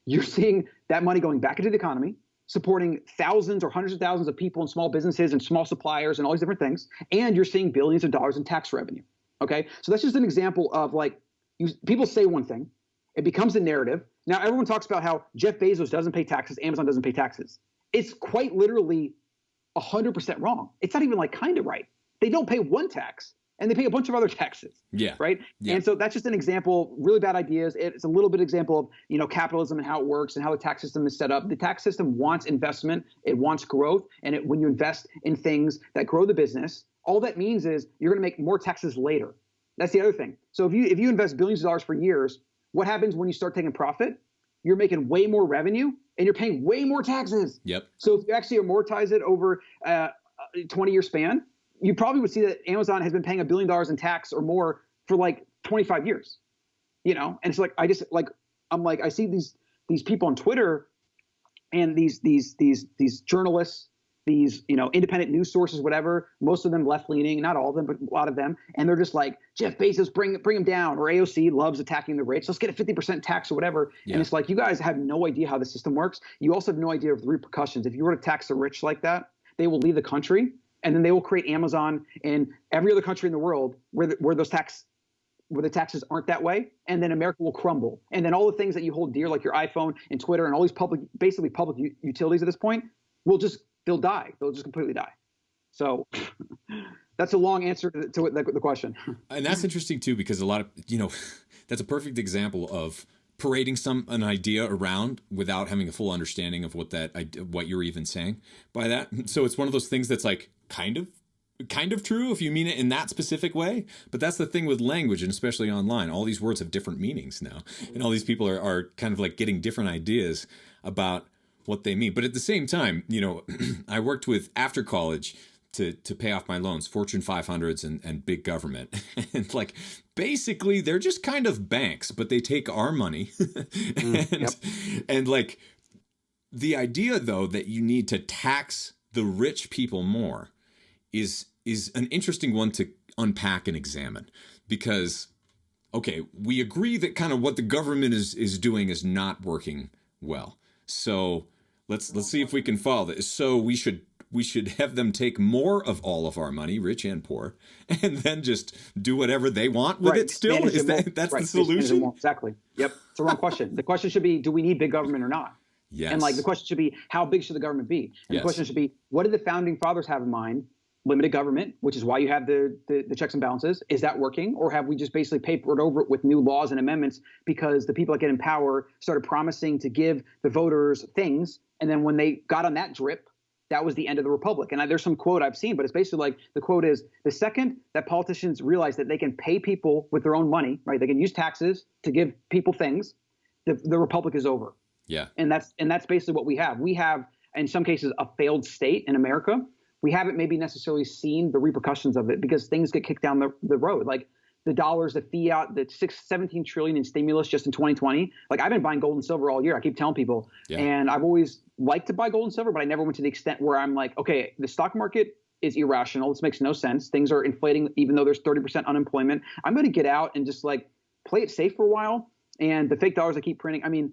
You're seeing that money going back into the economy, supporting thousands or hundreds of thousands of people and small businesses and small suppliers and all these different things. And you're seeing billions of dollars in tax revenue. Okay. So that's just an example of like, people say one thing, it becomes a narrative. Now everyone talks about how Jeff Bezos doesn't pay taxes, Amazon doesn't pay taxes. It's quite literally 100% wrong. It's not even like kind of right. They don't pay one tax, and they pay a bunch of other taxes. Yeah. Right. Yeah. And so that's just an example, really bad ideas. It's a little bit example of, you know, capitalism and how it works and how the tax system is set up. The tax system wants investment. It wants growth. And when you invest in things that grow the business, all that means is you're going to make more taxes later. That's the other thing. So if you invest billions of dollars for years, what happens when you start taking profit? You're making way more revenue and you're paying way more taxes. Yep. So if you actually amortize it over a 20-year span, you probably would see that Amazon has been paying $1 billion in tax or more for like 25 years, you know? And it's like, I see these people on Twitter and these journalists, these, you know, independent news sources, whatever, most of them left-leaning, not all of them, but a lot of them. And they're just like, Jeff Bezos, bring him down. Or AOC loves attacking the rich. Let's get a 50% tax or whatever. Yeah. And it's like, you guys have no idea how the system works. You also have no idea of the repercussions. If you were to tax the rich like that, they will leave the country. And then they will create Amazon in every other country in the world where the taxes aren't that way. And then America will crumble. And then all the things that you hold dear, like your iPhone and Twitter and all these basically public utilities at this point, they'll die. They'll just completely die. So that's a long answer to the question. And that's interesting too, because a lot of, you know, that's a perfect example of parading an idea around without having a full understanding of what you're even saying by that. So it's one of those things that's like kind of true if you mean it in that specific way. But that's the thing with language, and especially online, all these words have different meanings now, and all these people are kind of like getting different ideas about what they mean. But at the same time, you know, I worked with after college to pay off my loans, Fortune 500s and big government. And like, basically they're just kind of banks, but they take our money. And like the idea though, that you need to tax the rich people more is an interesting one to unpack and examine, because, okay, we agree that kind of what the government is doing is not working well. So let's see if we can follow this. So we should have them take more of all of our money, rich and poor, and then just do whatever they want with it still? That's the solution? Exactly. Yep. It's the wrong question. The question should be, do we need big government or not? Yes. And like the question should be, how big should the government be? And the question should be, what did the founding fathers have in mind? Limited government, which is why you have the checks and balances. Is that working? Or have we just basically papered over it with new laws and amendments because the people that get in power started promising to give the voters things, and then when they got on that drip, that was the end of the republic? And there's some quote I've seen, but it's basically like, the quote is, the second that politicians realize that they can pay people with their own money, right? They can use taxes to give people things, the republic is over. Yeah. And that's basically what we have. We have, in some cases, a failed state in America. We haven't maybe necessarily seen the repercussions of it because things get kicked down the road. Like the dollars, the fiat, the 17 trillion in stimulus just in 2020. Like I've been buying gold and silver all year. I keep telling people, and I've always liked to buy gold and silver, but I never went to the extent where I'm like, okay, the stock market is irrational. This makes no sense. Things are inflating, even though there's 30% unemployment. I'm going to get out and just like play it safe for a while. And the fake dollars I keep printing, I mean,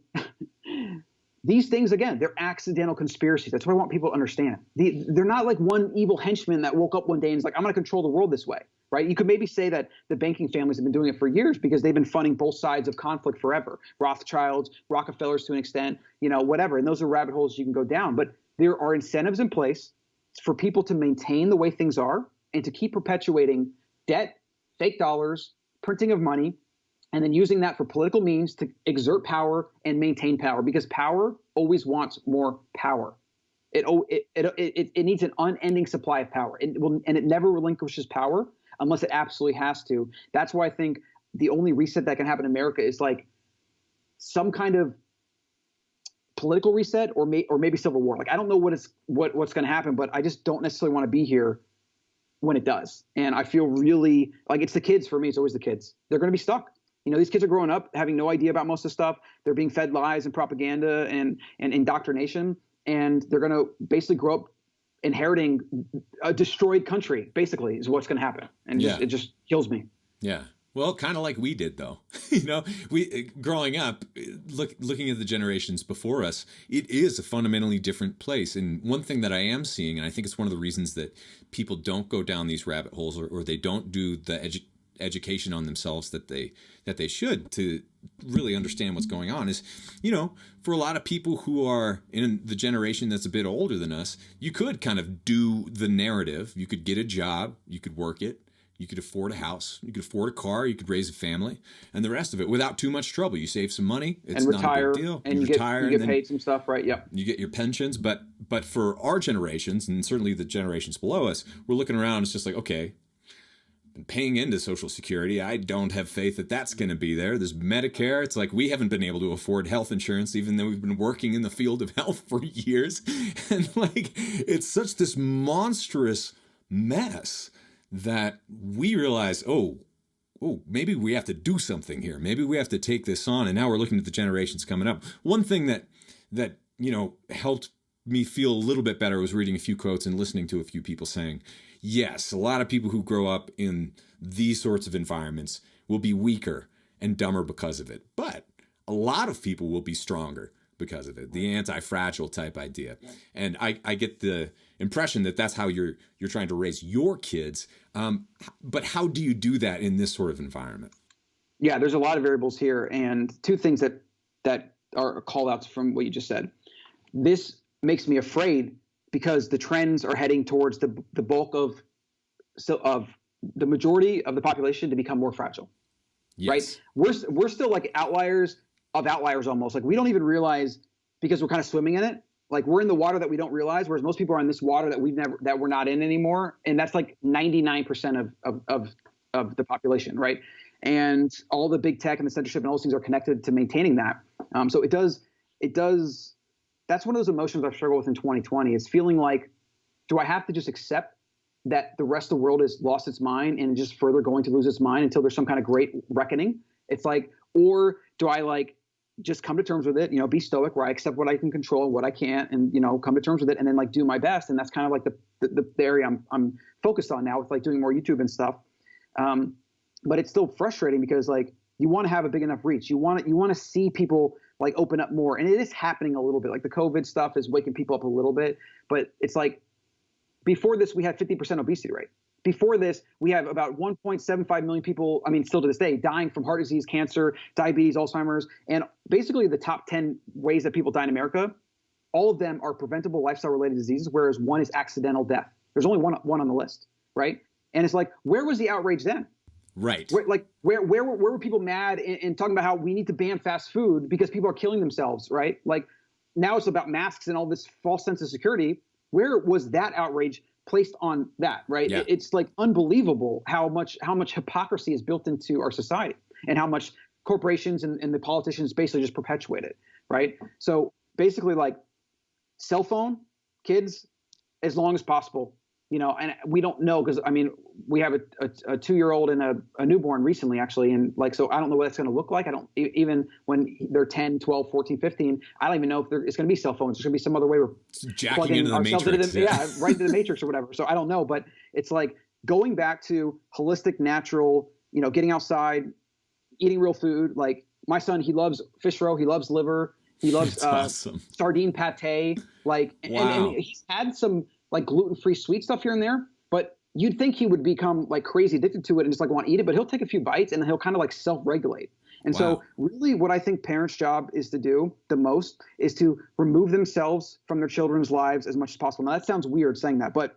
these things, again, they're accidental conspiracies. That's what I want people to understand. They're not like one evil henchman that woke up one day and is like, I'm going to control the world this way, right? You could maybe say that the banking families have been doing it for years because they've been funding both sides of conflict forever. Rothschilds, Rockefellers to an extent, you know, whatever. And those are rabbit holes you can go down. But there are incentives in place for people to maintain the way things are and to keep perpetuating debt, fake dollars, printing of money, and then using that for political means to exert power and maintain power, because power always wants more power. It needs an unending supply of power. And it never relinquishes power unless it absolutely has to. That's why I think the only reset that can happen in America is like some kind of political reset or maybe civil war. Like, I don't know what's going to happen, but I just don't necessarily want to be here when it does. And I feel really like it's the kids. For me, it's always the kids. They're going to be stuck. You know, these kids are growing up having no idea about most of the stuff. They're being fed lies and propaganda and indoctrination, and they're going to basically grow up inheriting a destroyed country, basically, is what's going to happen. And it just kills me. Yeah. Well, kind of like we did, though. You know, we growing up, looking at the generations before us, it is a fundamentally different place. And one thing that I am seeing, and I think it's one of the reasons that people don't go down these rabbit holes, or they don't do the education on themselves that they should to really understand what's going on, is, you know, for a lot of people who are in the generation that's a bit older than us, you could kind of do the narrative. You could get a job, you could work it. You could afford a house, you could afford a car, you could raise a family, and the rest of it without too much trouble. You save some money, it's and retire, not a big deal. And you retire, get paid some stuff, right? Yep. You get your pensions, but for our generations, and certainly the generations below us, we're looking around, it's just like, okay, been paying into Social Security. I don't have faith that that's going to be there. There's Medicare. It's like we haven't been able to afford health insurance, even though we've been working in the field of health for years. And like, it's such this monstrous mess that we realize, oh, maybe we have to do something here. Maybe we have to take this on. And now we're looking at the generations coming up. One thing that you know helped me feel a little bit better was reading a few quotes and listening to a few people saying, yes, a lot of people who grow up in these sorts of environments will be weaker and dumber because of it. But a lot of people will be stronger because of it. The anti-fragile type idea. And I get the impression that that's how you're trying to raise your kids. But how do you do that in this sort of environment? Yeah, there's a lot of variables here, and two things that are call outs from what you just said. This makes me afraid because the trends are heading towards the bulk of the majority of the population to become more fragile. Yes. Right? We're still like outliers of outliers almost. Like, we don't even realize, because we're kind of swimming in it. Like, we're in the water that we don't realize, whereas most people are in this water that we're not in anymore. And that's like 99% of the population, right? And all the big tech and the censorship and all those things are connected to maintaining that. So it does. That's one of those emotions I've struggled with in 2020, is feeling like, do I have to just accept that the rest of the world has lost its mind and just further going to lose its mind until there's some kind of great reckoning? It's like, or do I like just come to terms with it, you know, be stoic, where I accept what I can control, what I can't, and, you know, come to terms with it, and then like do my best. And that's kind of like the area I'm focused on now with like doing more YouTube and stuff. But it's still frustrating because like you want to have a big enough reach. You want to see people like open up more, and it is happening a little bit. Like the COVID stuff is waking people up a little bit, but it's like before this we had 50% obesity rate. Before this, we have about 1.75 million people, I mean, still to this day, dying from heart disease, cancer, diabetes, Alzheimer's. And basically the top 10 ways that people die in America, all of them are preventable lifestyle-related diseases, whereas one is accidental death. There's only one on the list, right? And it's like, where was the outrage then? Right. Where were people mad and talking about how we need to ban fast food because people are killing themselves, right? Like, now it's about masks and all this false sense of security. Where was that outrage placed on that, right? Yeah. It's like unbelievable how much hypocrisy is built into our society, and how much corporations and the politicians basically just perpetuate it, right? So basically, like, cell phone, kids, as long as possible, you know. And we don't know, because I mean, we have a 2-year-old and a newborn recently, actually, and like, so I don't know what that's going to look like. I don't, even when they're 10, 12, 14, 15, I don't even know if it's going to be cell phones. There's going to be some other way we're jacking into the matrix. Right into the matrix or whatever. So I don't know, but it's like going back to holistic, natural, you know, getting outside, eating real food. Like, my son, he loves fish roe, he loves liver, he loves awesome. Sardine pate. Like, wow. and he's had some like gluten-free sweet stuff here and there, but you'd think he would become like crazy addicted to it and just like want to eat it, but he'll take a few bites and he'll kind of like self-regulate. And wow. So really what I think parents' job is to do the most is to remove themselves from their children's lives as much as possible. Now, that sounds weird saying that, but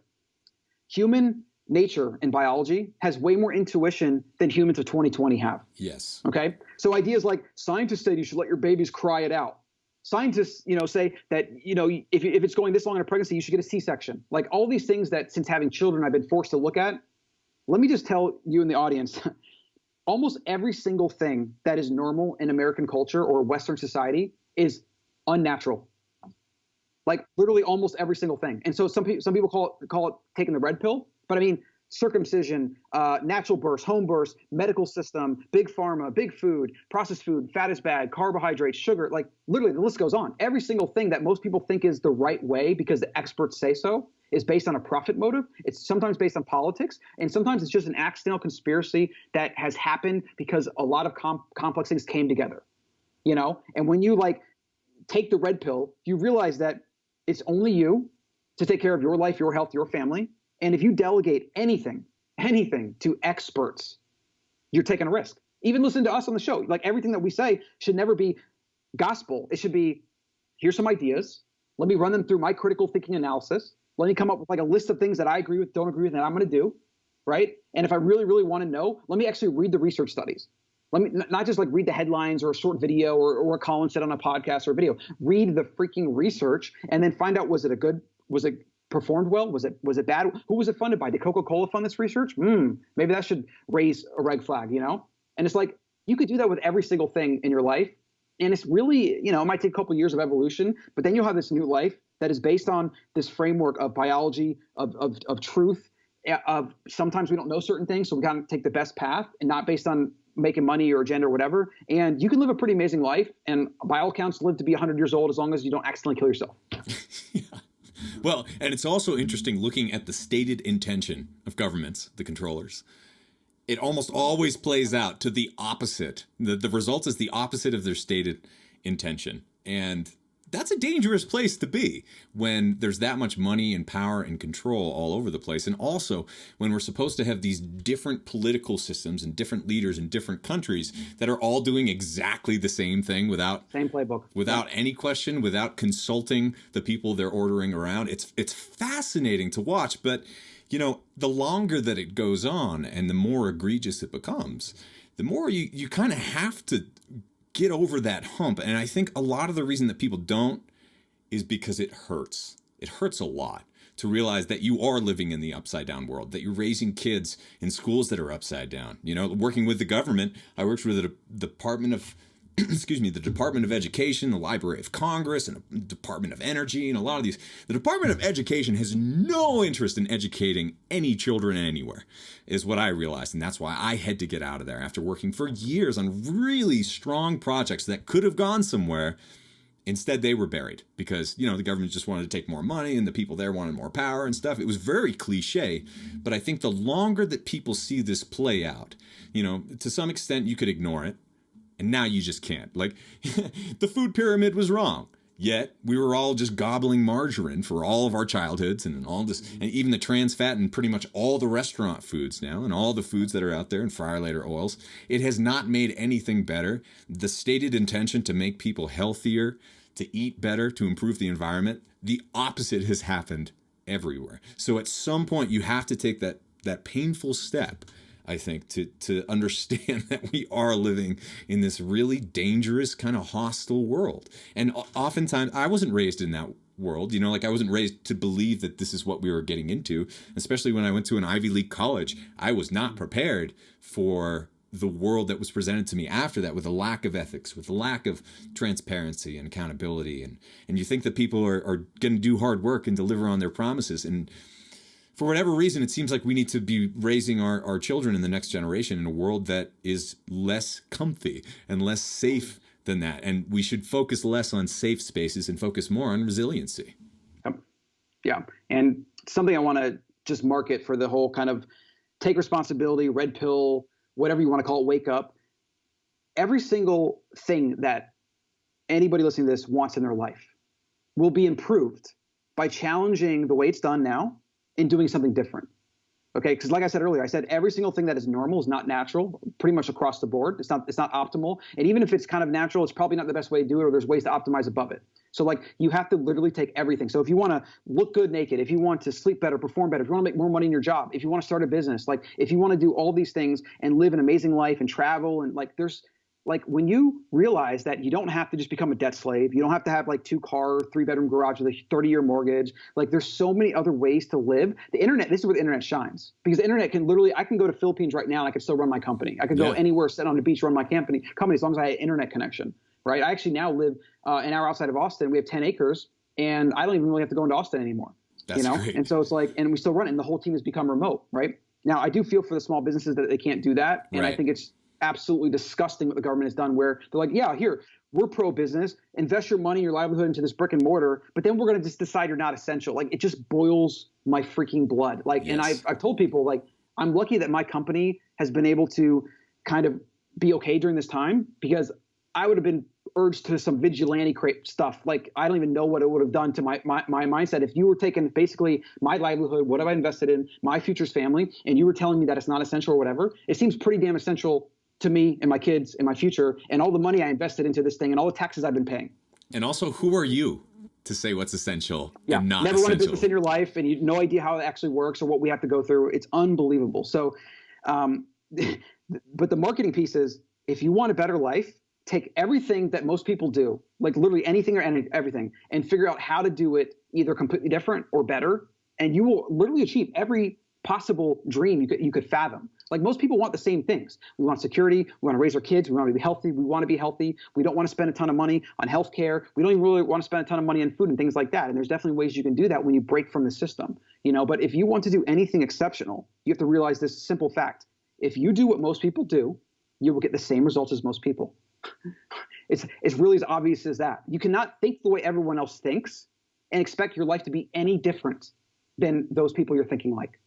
human nature and biology has way more intuition than humans of 2020 have. Yes. Okay. So ideas like scientists say you should let your babies cry it out. Scientists, you know, say that, you know, if it's going this long in a pregnancy, you should get a C-section. Like, all these things that since having children I've been forced to look at. Let me just tell you in the audience, almost every single thing that is normal in American culture or Western society is unnatural. Like literally almost every single thing. And so some people call it taking the red pill, but I mean circumcision, natural births, home births, medical system, big pharma, big food, processed food, fat is bad, carbohydrates, sugar, like literally the list goes on. Every single thing that most people think is the right way because the experts say so is based on a profit motive. It's sometimes based on politics, and sometimes it's just an accidental conspiracy that has happened because a lot of complex things came together, you know? And when you like take the red pill, you realize that it's only you to take care of your life, your health, your family. And if you delegate anything to experts, you're taking a risk. Even listen to us on the show. Like everything that we say should never be gospel. It should be, here's some ideas. Let me run them through my critical thinking analysis. Let me come up with like a list of things that I agree with, don't agree with, and I'm going to do, right? And if I really, really want to know, let me actually read the research studies. Let me not just like read the headlines or a short video or what Colin said on a podcast or a video. Read the freaking research and then find out, was it performed well? Was it bad? Who was it funded by? Did Coca-Cola fund this research? Maybe that should raise a red flag, you know? And it's like, you could do that with every single thing in your life. And it's really, you know, it might take a couple of years of evolution, but then you'll have this new life that is based on this framework of biology, of truth, of sometimes we don't know certain things, so we gotta take the best path and not based on making money or agenda or whatever. And you can live a pretty amazing life. And by all accounts, live to be 100 years old as long as you don't accidentally kill yourself. Yeah. Well, and it's also interesting looking at the stated intention of governments, the controllers. It almost always plays out to the opposite. The result is the opposite of their stated intention. And that's a dangerous place to be when there's that much money and power and control all over the place. And also when we're supposed to have these different political systems and different leaders in different countries that are all doing exactly the same thing without same playbook, without any question, without consulting the people they're ordering around. It's fascinating to watch. But, you know, the longer that it goes on and the more egregious it becomes, the more you kind of have to get over that hump. And I think a lot of the reason that people don't is because it hurts. It hurts a lot to realize that you are living in the upside down world, that you're raising kids in schools that are upside down. You know, working with the government, I worked with the Department of the Department of Education, the Library of Congress, and the Department of Energy, and a lot of these. The Department of Education has no interest in educating any children anywhere, is what I realized. And that's why I had to get out of there after working for years on really strong projects that could have gone somewhere. Instead, they were buried because, you know, the government just wanted to take more money and the people there wanted more power and stuff. It was very cliche. But I think the longer that people see this play out, you know, to some extent you could ignore it. And now you just can't. Like, the food pyramid was wrong. Yet we were all just gobbling margarine for all of our childhoods and all this, and even the trans fat and pretty much all the restaurant foods now and all the foods that are out there and fryer later oils. It has not made anything better. The stated intention to make people healthier, to eat better, to improve the environment, the opposite has happened everywhere. So at some point you have to take that painful step, I think, to understand that we are living in this really dangerous, kind of hostile world. And oftentimes, I wasn't raised in that world, you know, like I wasn't raised to believe that this is what we were getting into, especially when I went to an Ivy League college. I was not prepared for the world that was presented to me after that, with a lack of ethics, with a lack of transparency and accountability. And you think that people are going to do hard work and deliver on their promises. And for whatever reason, it seems like we need to be raising our children in the next generation in a world that is less comfy and less safe than that. And we should focus less on safe spaces and focus more on resiliency. Yeah. And something I want to just market for the whole kind of take responsibility, red pill, whatever you want to call it, wake up. Every single thing that anybody listening to this wants in their life will be improved by challenging the way it's done now in doing something different. Okay, because like I said earlier, I said every single thing that is normal is not natural, pretty much across the board. It's not optimal. And even if it's kind of natural, it's probably not the best way to do it, or there's ways to optimize above it. So like you have to literally take everything. So if you want to look good naked, if you want to sleep better, perform better, if you want to make more money in your job, if you want to start a business, like if you want to do all these things and live an amazing life and travel, and like there's like when you realize that you don't have to just become a debt slave, you don't have to have like 2-car, 3-bedroom garage with a 30-year mortgage. Like there's so many other ways to live. The internet, this is where the internet shines, because the internet can literally, I can go to Philippines right now and I can still run my company. I could go anywhere, sit on the beach, run my company as long as I had internet connection, right? I actually now live an hour outside of Austin. We have 10 acres and I don't even really have to go into Austin anymore. That's great. And so it's like, and we still run it and the whole team has become remote, right? Now I do feel for the small businesses that they can't do that. And I think it's absolutely disgusting what the government has done, where they're like, yeah, here, we're pro-business, invest your money, your livelihood into this brick and mortar, but then we're going to just decide you're not essential. Like, it just boils my freaking blood. Like, and I've told people, like, I'm lucky that my company has been able to kind of be okay during this time, because I would have been urged to some vigilante stuff. Like, I don't even know what it would have done to my mindset. If you were taking basically my livelihood, what have I invested in, my future's family, and you were telling me that it's not essential or whatever, it seems pretty damn essential to me and my kids and my future and all the money I invested into this thing and all the taxes I've been paying. And also, who are you to say what's essential and not never essential? run a business in your life, and you have no idea how it actually works or what we have to go through. It's unbelievable. So, but the marketing piece is, if you want a better life, take everything that most people do, like literally anything or everything, and figure out how to do it either completely different or better, and you will literally achieve every possible dream you could fathom. Like, most people want the same things. We want security. We want to raise our kids. We want to be healthy. We want to be healthy. We don't want to spend a ton of money on healthcare. We don't even really want to spend a ton of money on food and things like that. And there's definitely ways you can do that when you break from the system, But if you want to do anything exceptional, you have to realize this simple fact. If you do what most people do, you will get the same results as most people. It's really as obvious as that. You cannot think the way everyone else thinks and expect your life to be any different than those people you're thinking like.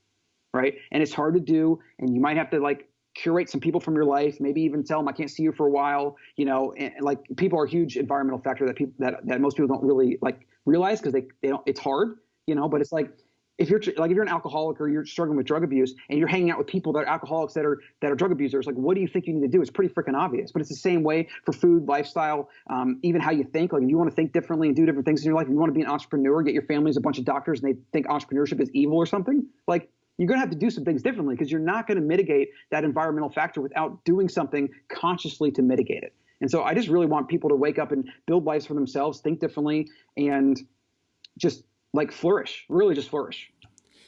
Right. And it's hard to do. And you might have to like curate some people from your life, maybe even tell them I can't see you for a while. And like, people are a huge environmental factor that most people don't really like realize, because they don't, it's hard, but it's like, if you're an alcoholic or you're struggling with drug abuse and you're hanging out with people that are alcoholics that are drug abusers, like, what do you think you need to do? It's pretty freaking obvious. But it's the same way for food, lifestyle, even how you think. Like, if you want to think differently and do different things in your life, if you want to be an entrepreneur, get your family as a bunch of doctors and they think entrepreneurship is evil or something, like, you're going to have to do some things differently, because you're not going to mitigate that environmental factor without doing something consciously to mitigate it. And so I just really want people to wake up and build lives for themselves, think differently, and just like flourish, really just flourish.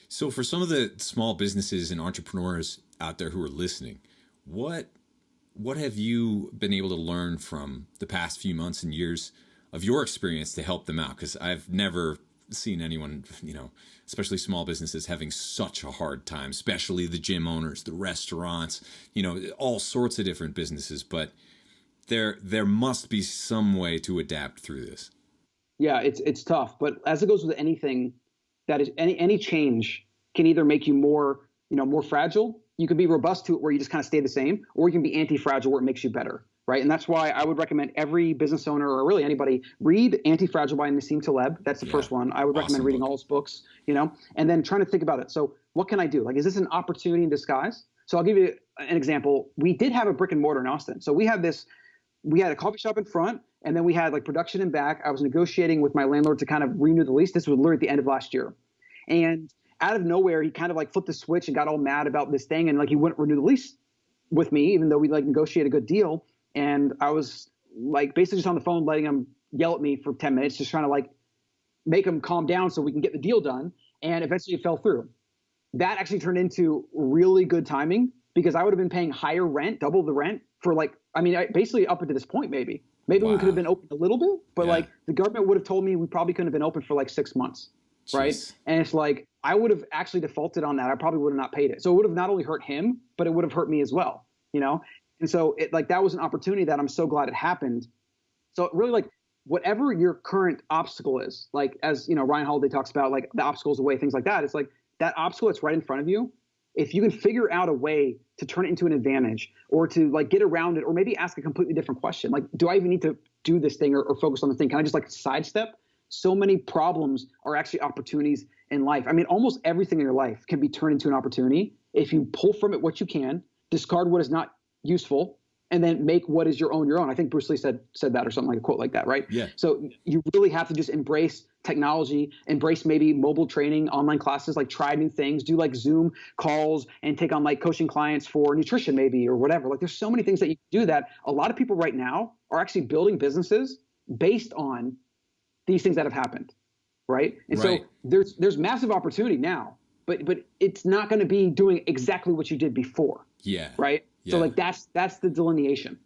So for some of the small businesses and entrepreneurs out there who are listening, what have you been able to learn from the past few months and years of your experience to help them out? Because I've never seen anyone, especially small businesses, having such a hard time, especially the gym owners, the restaurants, all sorts of different businesses. But there must be some way to adapt through this. Yeah, it's tough. But as it goes with anything, that is any change can either make you more fragile. You can be robust to it where you just kind of stay the same, or you can be anti-fragile where it makes you better. Right. And that's why I would recommend every business owner, or really anybody, read Anti-Fragile by Nassim Taleb. That's the first one. I would recommend reading all his books, and then trying to think about it. So what can I do? Like, is this an opportunity in disguise? So I'll give you an example. We did have a brick and mortar in Austin. So we had a coffee shop in front, and then we had like production in back. I was negotiating with my landlord to kind of renew the lease. This was literally at the end of last year. And out of nowhere, he kind of like flipped the switch and got all mad about this thing. And like, he wouldn't renew the lease with me, even though we like negotiated a good deal. And I was like basically just on the phone letting him yell at me for 10 minutes, just trying to like make him calm down so we can get the deal done. And eventually it fell through. That actually turned into really good timing, because I would have been paying higher rent, double the rent for basically up until this point, maybe wow. We could have been open a little bit, but like the government would have told me we probably couldn't have been open for like 6 months. Jeez. Right. And it's like, I would have actually defaulted on that. I probably would have not paid it. So it would have not only hurt him, but it would have hurt me as well, And so that was an opportunity that I'm so glad it happened. So really, like, whatever your current obstacle is, like, as Ryan Holiday talks about, like the obstacles away, things like that. It's like that obstacle that's right in front of you. If you can figure out a way to turn it into an advantage, or to like get around it, or maybe ask a completely different question. Like, do I even need to do this thing or focus on the thing? Can I just like sidestep? So many problems are actually opportunities in life. I mean, almost everything in your life can be turned into an opportunity if you pull from it what you can, discard what is not useful, and then make what is your own. I think Bruce Lee said that, or something like a quote like that, right? Yeah. So you really have to just embrace technology, embrace maybe mobile training, online classes, like try new things, do like Zoom calls and take on like coaching clients for nutrition maybe or whatever. Like there's so many things that you can do that a lot of people right now are actually building businesses based on these things that have happened, right? And so there's massive opportunity now, but it's not going to be doing exactly what you did before. Yeah. Right. Yeah. So like that's the delineation.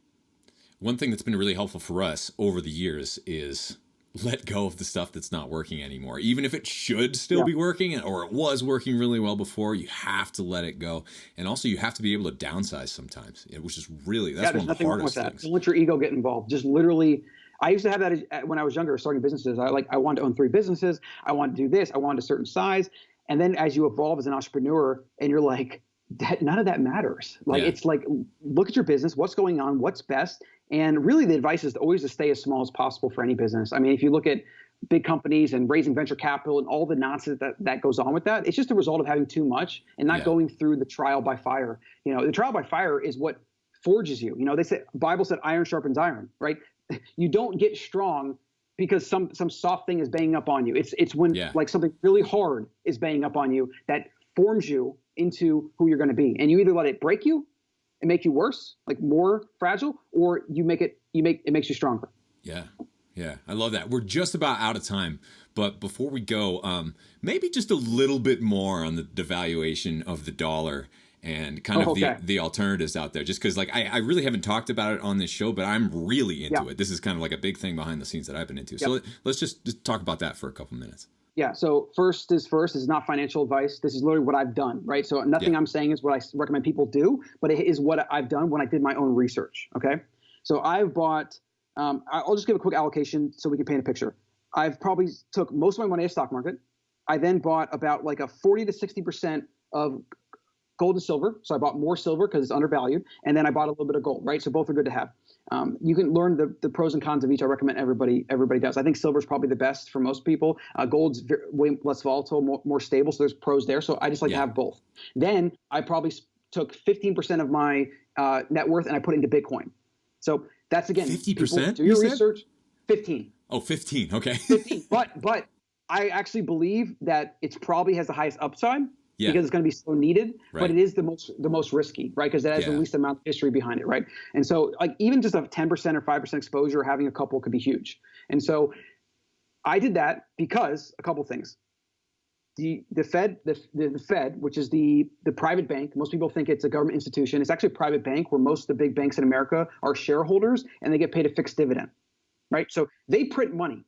One thing that's been really helpful for us over the years is let go of the stuff that's not working anymore. Even if it should still be working, or it was working really well before, you have to let it go. And also you have to be able to downsize sometimes, which is really, that's one of the hardest things. Don't let your ego get involved. Just literally, I used to have that when I was younger, starting businesses. I wanted to own 3 businesses. I wanted to do this. I wanted a certain size. And then as you evolve as an entrepreneur and you're like, none of that matters. Like, it's like, look at your business, what's going on, what's best. And really the advice is always to stay as small as possible for any business. I mean, if you look at big companies and raising venture capital and all the nonsense that goes on with that, it's just a result of having too much and not going through the trial by fire. You know, the trial by fire is what forges you. You know, they say, Bible said iron sharpens iron, right? You don't get strong because some soft thing is banging up on you. It's when like something really hard is banging up on you that forms you into who you're going to be. And you either let it break you and make you worse, like more fragile, or it makes you stronger. Yeah. Yeah. I love that. We're just about out of time, but before we go, maybe just a little bit more on the devaluation of the dollar and kind of the alternatives out there, just because like I really haven't talked about it on this show, but I'm really into it. This is kind of like a big thing behind the scenes that I've been into. So let's just talk about that for a couple minutes. Yeah. So first is not financial advice. This is literally what I've done, right? So nothing I'm saying is what I recommend people do, but it is what I've done when I did my own research. Okay. So I've bought, I'll just give a quick allocation so we can paint a picture. I've probably took most of my money to stock market. I then bought about like a 40 to 60% of gold and silver. So I bought more silver because it's undervalued. And then I bought a little bit of gold, right? So both are good to have. You can learn the pros and cons of each. I recommend everybody does. I think silver is probably the best for most people. Gold's way less volatile, more stable. So there's pros there. So I just like to have both. Then I probably took 15% of my net worth and I put it into Bitcoin. So that's, again, 50%? Do your research. 15. Oh, 15. Okay. 15. But I actually believe that it's probably has the highest upside. Because it's going to be so needed, but it is the most risky, right? Because it has the least amount of history behind it, right? And so, like, even just a 10% or 5% exposure, having a couple could be huge. And so, I did that because a couple things. The Fed, which is the private bank, most people think it's a government institution. It's actually a private bank where most of the big banks in America are shareholders and they get paid a fixed dividend, right? So they print money.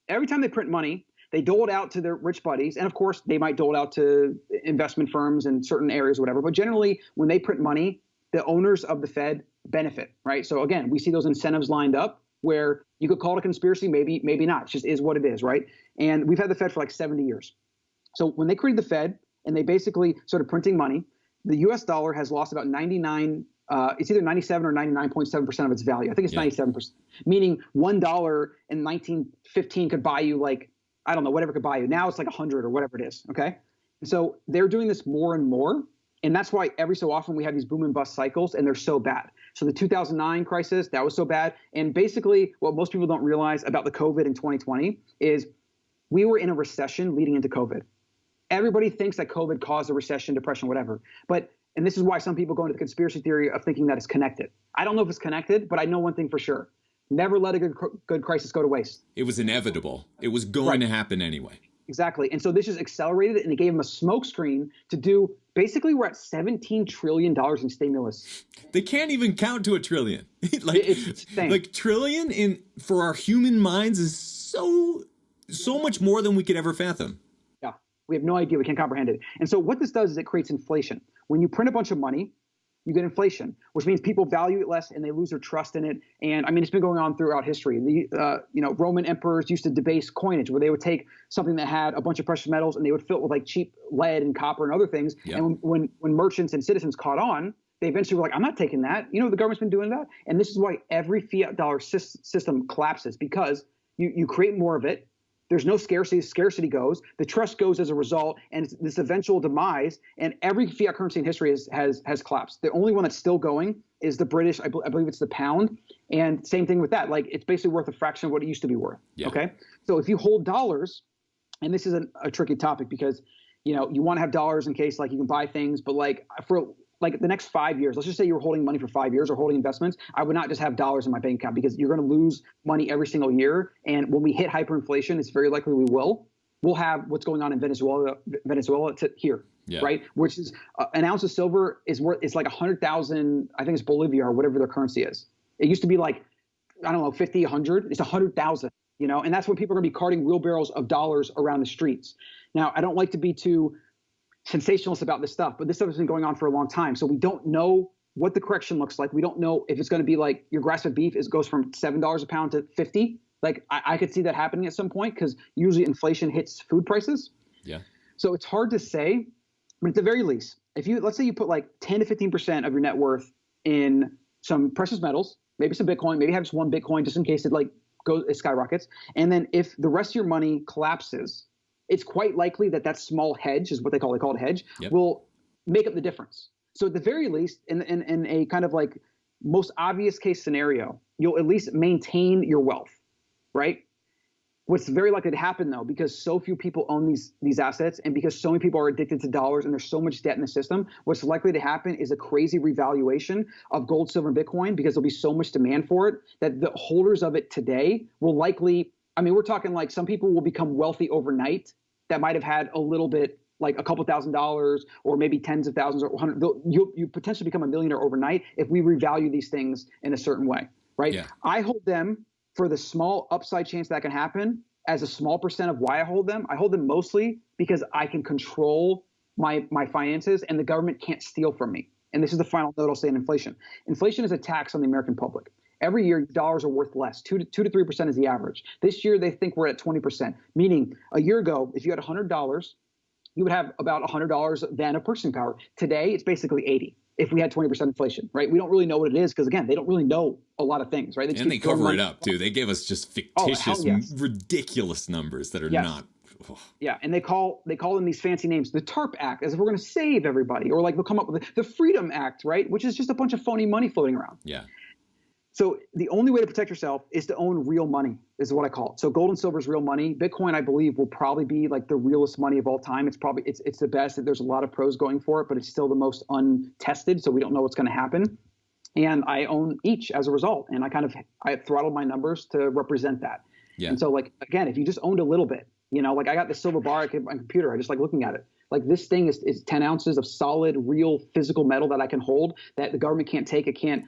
Every time they print money, they dole it out to their rich buddies. And of course, they might dole it out to investment firms in certain areas, whatever. But generally, when they print money, the owners of the Fed benefit, right? So again, we see those incentives lined up where you could call it a conspiracy, maybe not. It just is what it is, right? And we've had the Fed for like 70 years. So when they created the Fed and they basically started printing money, the US dollar has lost about 99, it's either 97 or 99.7% of its value. I think it's 97%, meaning $1 in 1915 could buy you like, I don't know, whatever could buy you. Now it's like 100 or whatever it is, okay? And so they're doing this more and more, and that's why every so often we have these boom and bust cycles, and they're so bad. So the 2009 crisis, that was so bad. And basically what most people don't realize about the COVID in 2020 is we were in a recession leading into COVID. Everybody thinks that COVID caused a recession, depression, whatever. And this is why some people go into the conspiracy theory of thinking that it's connected. I don't know if it's connected, but I know one thing for sure. Never let a good crisis go to waste. It was inevitable. It was going to happen anyway. Exactly. And so this just accelerated it, and it gave them a smokescreen to do. Basically, we're at $17 trillion in stimulus. They can't even count to a trillion. It's insane. Like trillion for our human minds is so much more than we could ever fathom. Yeah, we have no idea. We can't comprehend it. And so what this does is it creates inflation. When you print a bunch of money, you get inflation, which means people value it less and they lose their trust in it. And I mean, it's been going on throughout history. The Roman emperors used to debase coinage, where they would take something that had a bunch of precious metals and they would fill it with like cheap lead and copper and other things. Yep. And when merchants and citizens caught on, they eventually were like, I'm not taking that. You know, the government's been doing that. And this is why every fiat dollar system collapses, because you create more of it. There's no scarcity. Scarcity goes. The trust goes as a result, and it's this eventual demise. And every fiat currency in history has collapsed. The only one that's still going is the British. I believe it's the pound. And same thing with that. Like it's basically worth a fraction of what it used to be worth. Yeah. Okay. So if you hold dollars, and this is a tricky topic because you want to have dollars in case like you can buy things, but like for like the next 5 years, let's just say you're holding money for 5 years or holding investments, I would not just have dollars in my bank account because you're going to lose money every single year. And when we hit hyperinflation, it's very likely we'll have what's going on in Venezuela to here, right? Which is an ounce of silver is worth, it's like 100,000, I think it's Bolivia or whatever their currency is. It used to be like, I don't know, 50, 100, it's 100,000, and that's when people are going to be carting wheelbarrows of dollars around the streets. Now, I don't like to be too sensationalist about this stuff, but this stuff has been going on for a long time. So we don't know what the correction looks like. We don't know if it's going to be like your grass-fed beef goes from $7 a pound to 50. Like I could see that happening at some point because usually inflation hits food prices. Yeah. So it's hard to say, but at the very least, let's say you put like 10 to 15% of your net worth in some precious metals, maybe some Bitcoin, maybe have just one Bitcoin just in case it skyrockets. And then if the rest of your money collapses, it's quite likely that small hedge is what they call it hedge, will make up the difference. So at the very least, in a kind of like most obvious case scenario, you'll at least maintain your wealth, right? What's very likely to happen though, because so few people own these assets and because so many people are addicted to dollars and there's so much debt in the system, what's likely to happen is a crazy revaluation of gold, silver, and Bitcoin because there'll be so much demand for it that the holders of it today will likely, we're talking like some people will become wealthy overnight that might have had a little bit, like a couple $1,000s or maybe tens of thousands or hundred. You potentially become a millionaire overnight if we revalue these things in a certain way, right? Yeah. I hold them for the small upside chance that can happen as a small percent of why I hold them. I hold them mostly because I can control my finances and the government can't steal from me. And this is the final note I'll say on inflation. Inflation is a tax on the American public. Every year, dollars are worth less. 2 to 3% is the average. This year, they think we're at 20%, meaning a year ago, if you had $100, you would have about $100 then of purchasing power. Today, it's basically 80 if we had 20% inflation, right? We don't really know what it is because, again, they don't really know a lot of things, right? They cover it up, too. They give us just fictitious, ridiculous numbers that are not. Oh. Yeah, and they call them these fancy names, the TARP Act, as if we're going to save everybody, or like they'll come up with the Freedom Act, right? Which is just a bunch of phony money floating around. Yeah. So the only way to protect yourself is to own real money, is what I call it. So gold and silver is real money. Bitcoin, I believe, will probably be like the realest money of all time. It's the best. There's a lot of pros going for it, but it's still the most untested. So we don't know what's going to happen. And I own each as a result. And I throttle my numbers to represent that. Yeah. And so like, again, if you just owned a little bit, like I got this silver bar on my computer. I just like looking at it. Like this thing is 10 ounces of solid, real physical metal that I can hold that the government can't take. It can't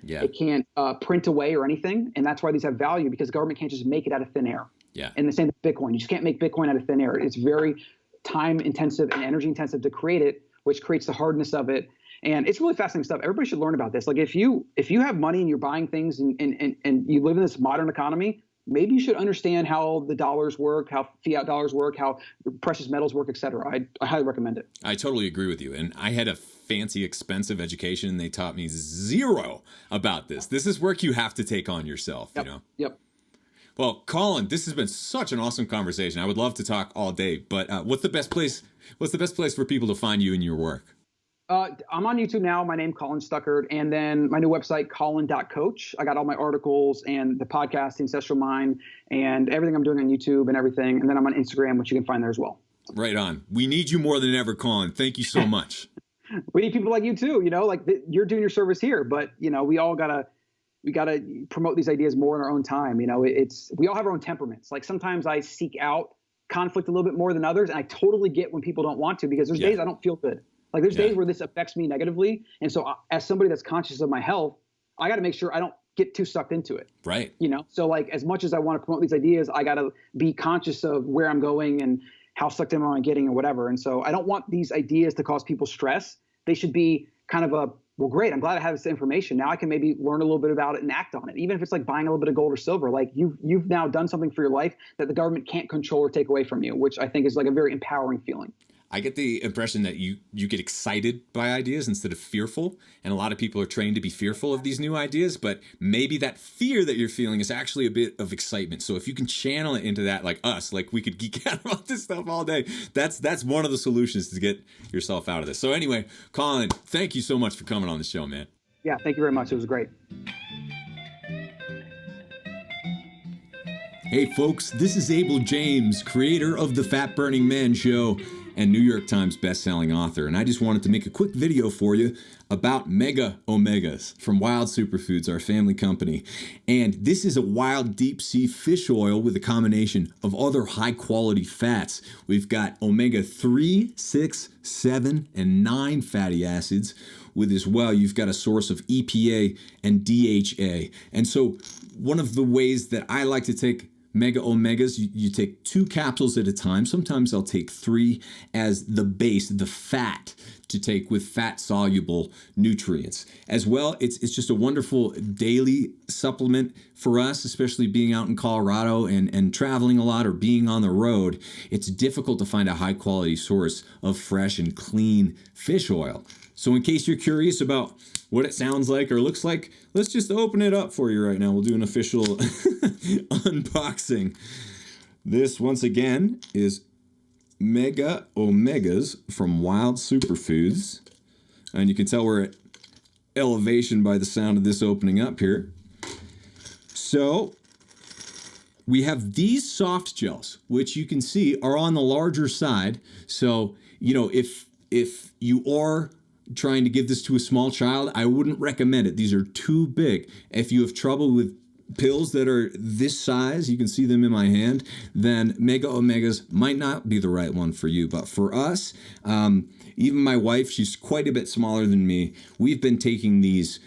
print away or anything. And that's why these have value because the government can't just make it out of thin air. Yeah. And the same with Bitcoin. You just can't make Bitcoin out of thin air. It's very time intensive and energy intensive to create it, which creates the hardness of it. And it's really fascinating stuff. Everybody should learn about this. Like if you have money and you're buying things and you live in this modern economy, maybe you should understand how the dollars work, how fiat dollars work, how precious metals work, et cetera. I highly recommend it. I totally agree with you. And I had a fancy, expensive education, and they taught me zero about this. This is work you have to take on yourself, Yep. Well, Colin, this has been such an awesome conversation. I would love to talk all day, but what's the best place for people to find you and your work? I'm on YouTube now. My name, Colin Stuckert, and then my new website, colin.coach. I got all my articles and the podcast, The Ancestral Mind, and everything I'm doing on YouTube and everything. And then I'm on Instagram, which you can find there as well. Right on. We need you more than ever, Colin. Thank you so much. We need people like you too. You're doing your service here, but we all gotta promote these ideas more in our own time. We all have our own temperaments. Like sometimes I seek out conflict a little bit more than others, and I totally get when people don't want to because there's days I don't feel good. Like there's days where this affects me negatively. And so as somebody that's conscious of my health, I got to make sure I don't get too sucked into it. Right. So like as much as I want to promote these ideas, I got to be conscious of where I'm going and how sucked in am I getting or whatever. And so I don't want these ideas to cause people stress. They should be kind of well, great. I'm glad I have this information. Now I can maybe learn a little bit about it and act on it. Even if it's like buying a little bit of gold or silver, like you've now done something for your life that the government can't control or take away from you, which I think is like a very empowering feeling. I get the impression that you get excited by ideas instead of fearful. And a lot of people are trained to be fearful of these new ideas, but maybe that fear that you're feeling is actually a bit of excitement. So if you can channel it into that, like us, like we could geek out about this stuff all day, that's one of the solutions to get yourself out of this. So anyway, Colin, thank you so much for coming on the show, man. Yeah, thank you very much. It was great. Hey folks, this is Abel James, creator of The Fat Burning Man Show and New York Times bestselling author. And I just wanted to make a quick video for you about Mega Omegas from Wild Superfoods, our family company. And this is a wild deep sea fish oil with a combination of other high quality fats. We've got omega 3, 6, 7, and 9 fatty acids. With as well, you've got a source of EPA and DHA. And so one of the ways that I like to take Mega Omegas, you take 2 capsules at a time. Sometimes I'll take 3 as the base, the fat to take with fat-soluble nutrients. As well, it's just a wonderful daily supplement for us, especially being out in Colorado and traveling a lot or being on the road. It's difficult to find a high-quality source of fresh and clean fish oil. So in case you're curious about what it sounds like or looks like, let's just open it up for you right now. We'll do an official unboxing. This, once again, is Mega Omegas from Wild Superfoods. And you can tell we're at elevation by the sound of this opening up here. So we have these soft gels, which you can see are on the larger side. So, you know, if you are trying to give this to a small child, I wouldn't recommend it. These are too big. If you have trouble with pills that are this size, you can see them in my hand, then Mega Omegas might not be the right one for you. But for us, even my wife, she's quite a bit smaller than me. We've been taking these,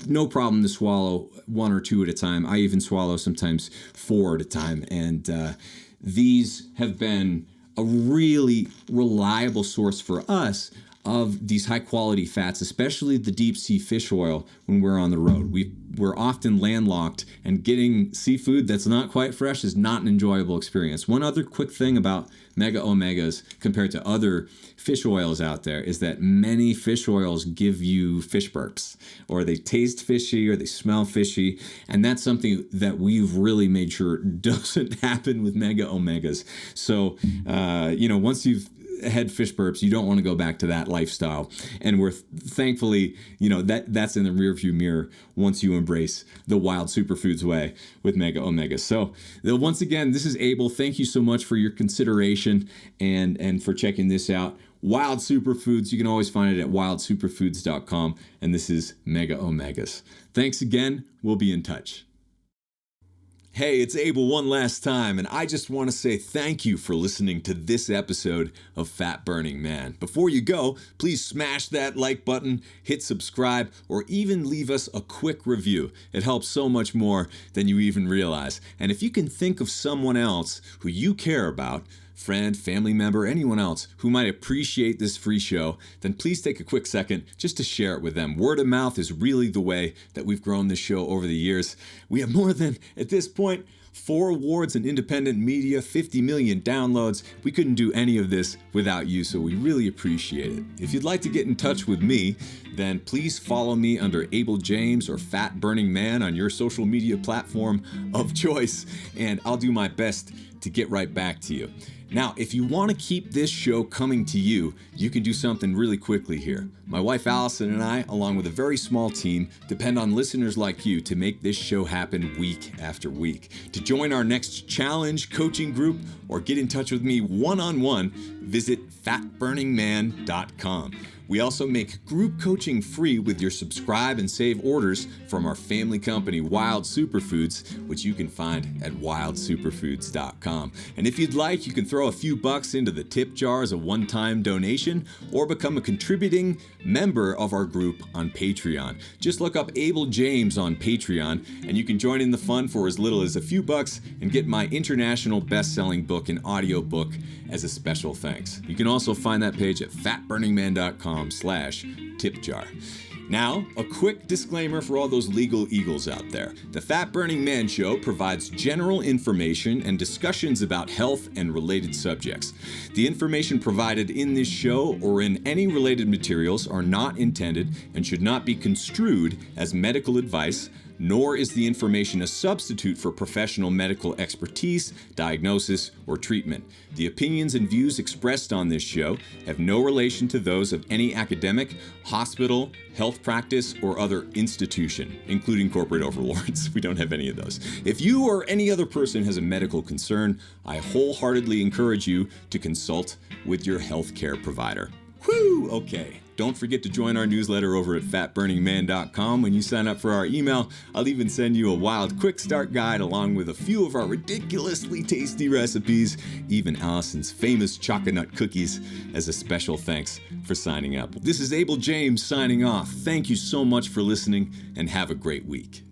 no problem to swallow 1 or 2 at a time. I even swallow sometimes 4 at a time. And these have been a really reliable source for us of these high quality fats, especially the deep sea fish oil when we're on the road. We're often landlocked, and getting seafood that's not quite fresh is not an enjoyable experience. One other quick thing about Mega Omegas compared to other fish oils out there is that many fish oils give you fish burps, or they taste fishy, or they smell fishy, and that's something that we've really made sure doesn't happen with Mega Omegas. So, once you've had fish burps, you don't want to go back to that lifestyle. And we're thankfully, that's in the rearview mirror once you embrace the Wild Superfoods way with Mega Omegas. So once again, this is Abel. Thank you so much for your consideration and for checking this out. Wild Superfoods, you can always find it at wildsuperfoods.com. And this is Mega Omegas. Thanks again. We'll be in touch. Hey, it's Abel one last time, and I just want to say thank you for listening to this episode of Fat Burning Man. Before you go, please smash that like button, hit subscribe, or even leave us a quick review. It helps so much more than you even realize. And if you can think of someone else who you care about, friend, family member, anyone else who might appreciate this free show, then please take a quick second just to share it with them. Word of mouth is really the way that we've grown this show over the years. We have more than, at this point, 4 awards in independent media, 50 million downloads. We couldn't do any of this without you, so we really appreciate it. If you'd like to get in touch with me, then please follow me under Abel James or Fat Burning Man on your social media platform of choice, and I'll do my best to get right back to you. Now, if you want to keep this show coming to you, you can do something really quickly here. My wife Allison and I, along with a very small team, depend on listeners like you to make this show happen week after week. To join our next challenge, coaching group, or get in touch with me one-on-one, visit fatburningman.com. We also make group coaching free with your subscribe and save orders from our family company, Wild Superfoods, which you can find at wildsuperfoods.com. And if you'd like, you can throw a few bucks into the tip jar as a one-time donation or become a contributing member of our group on Patreon. Just look up Abel James on Patreon, and you can join in the fun for as little as a few bucks and get my international best-selling book and audiobook as a special thanks. You can also find that page at fatburningman.com/tipjar. Now, a quick disclaimer for all those legal eagles out there. The Fat Burning Man Show provides general information and discussions about health and related subjects. The information provided in this show or in any related materials are not intended and should not be construed as medical advice, nor is the information a substitute for professional medical expertise, diagnosis, or treatment. The opinions and views expressed on this show have no relation to those of any academic, hospital, health practice, or other institution, including corporate overlords. We don't have any of those. If you or any other person has a medical concern, I wholeheartedly encourage you to consult with your healthcare provider. Whew, okay. Don't forget to join our newsletter over at fatburningman.com. When you sign up for our email, I'll even send you a wild quick start guide along with a few of our ridiculously tasty recipes, even Allison's famous chocolate nut cookies, as a special thanks for signing up. This is Abel James signing off. Thank you so much for listening and have a great week.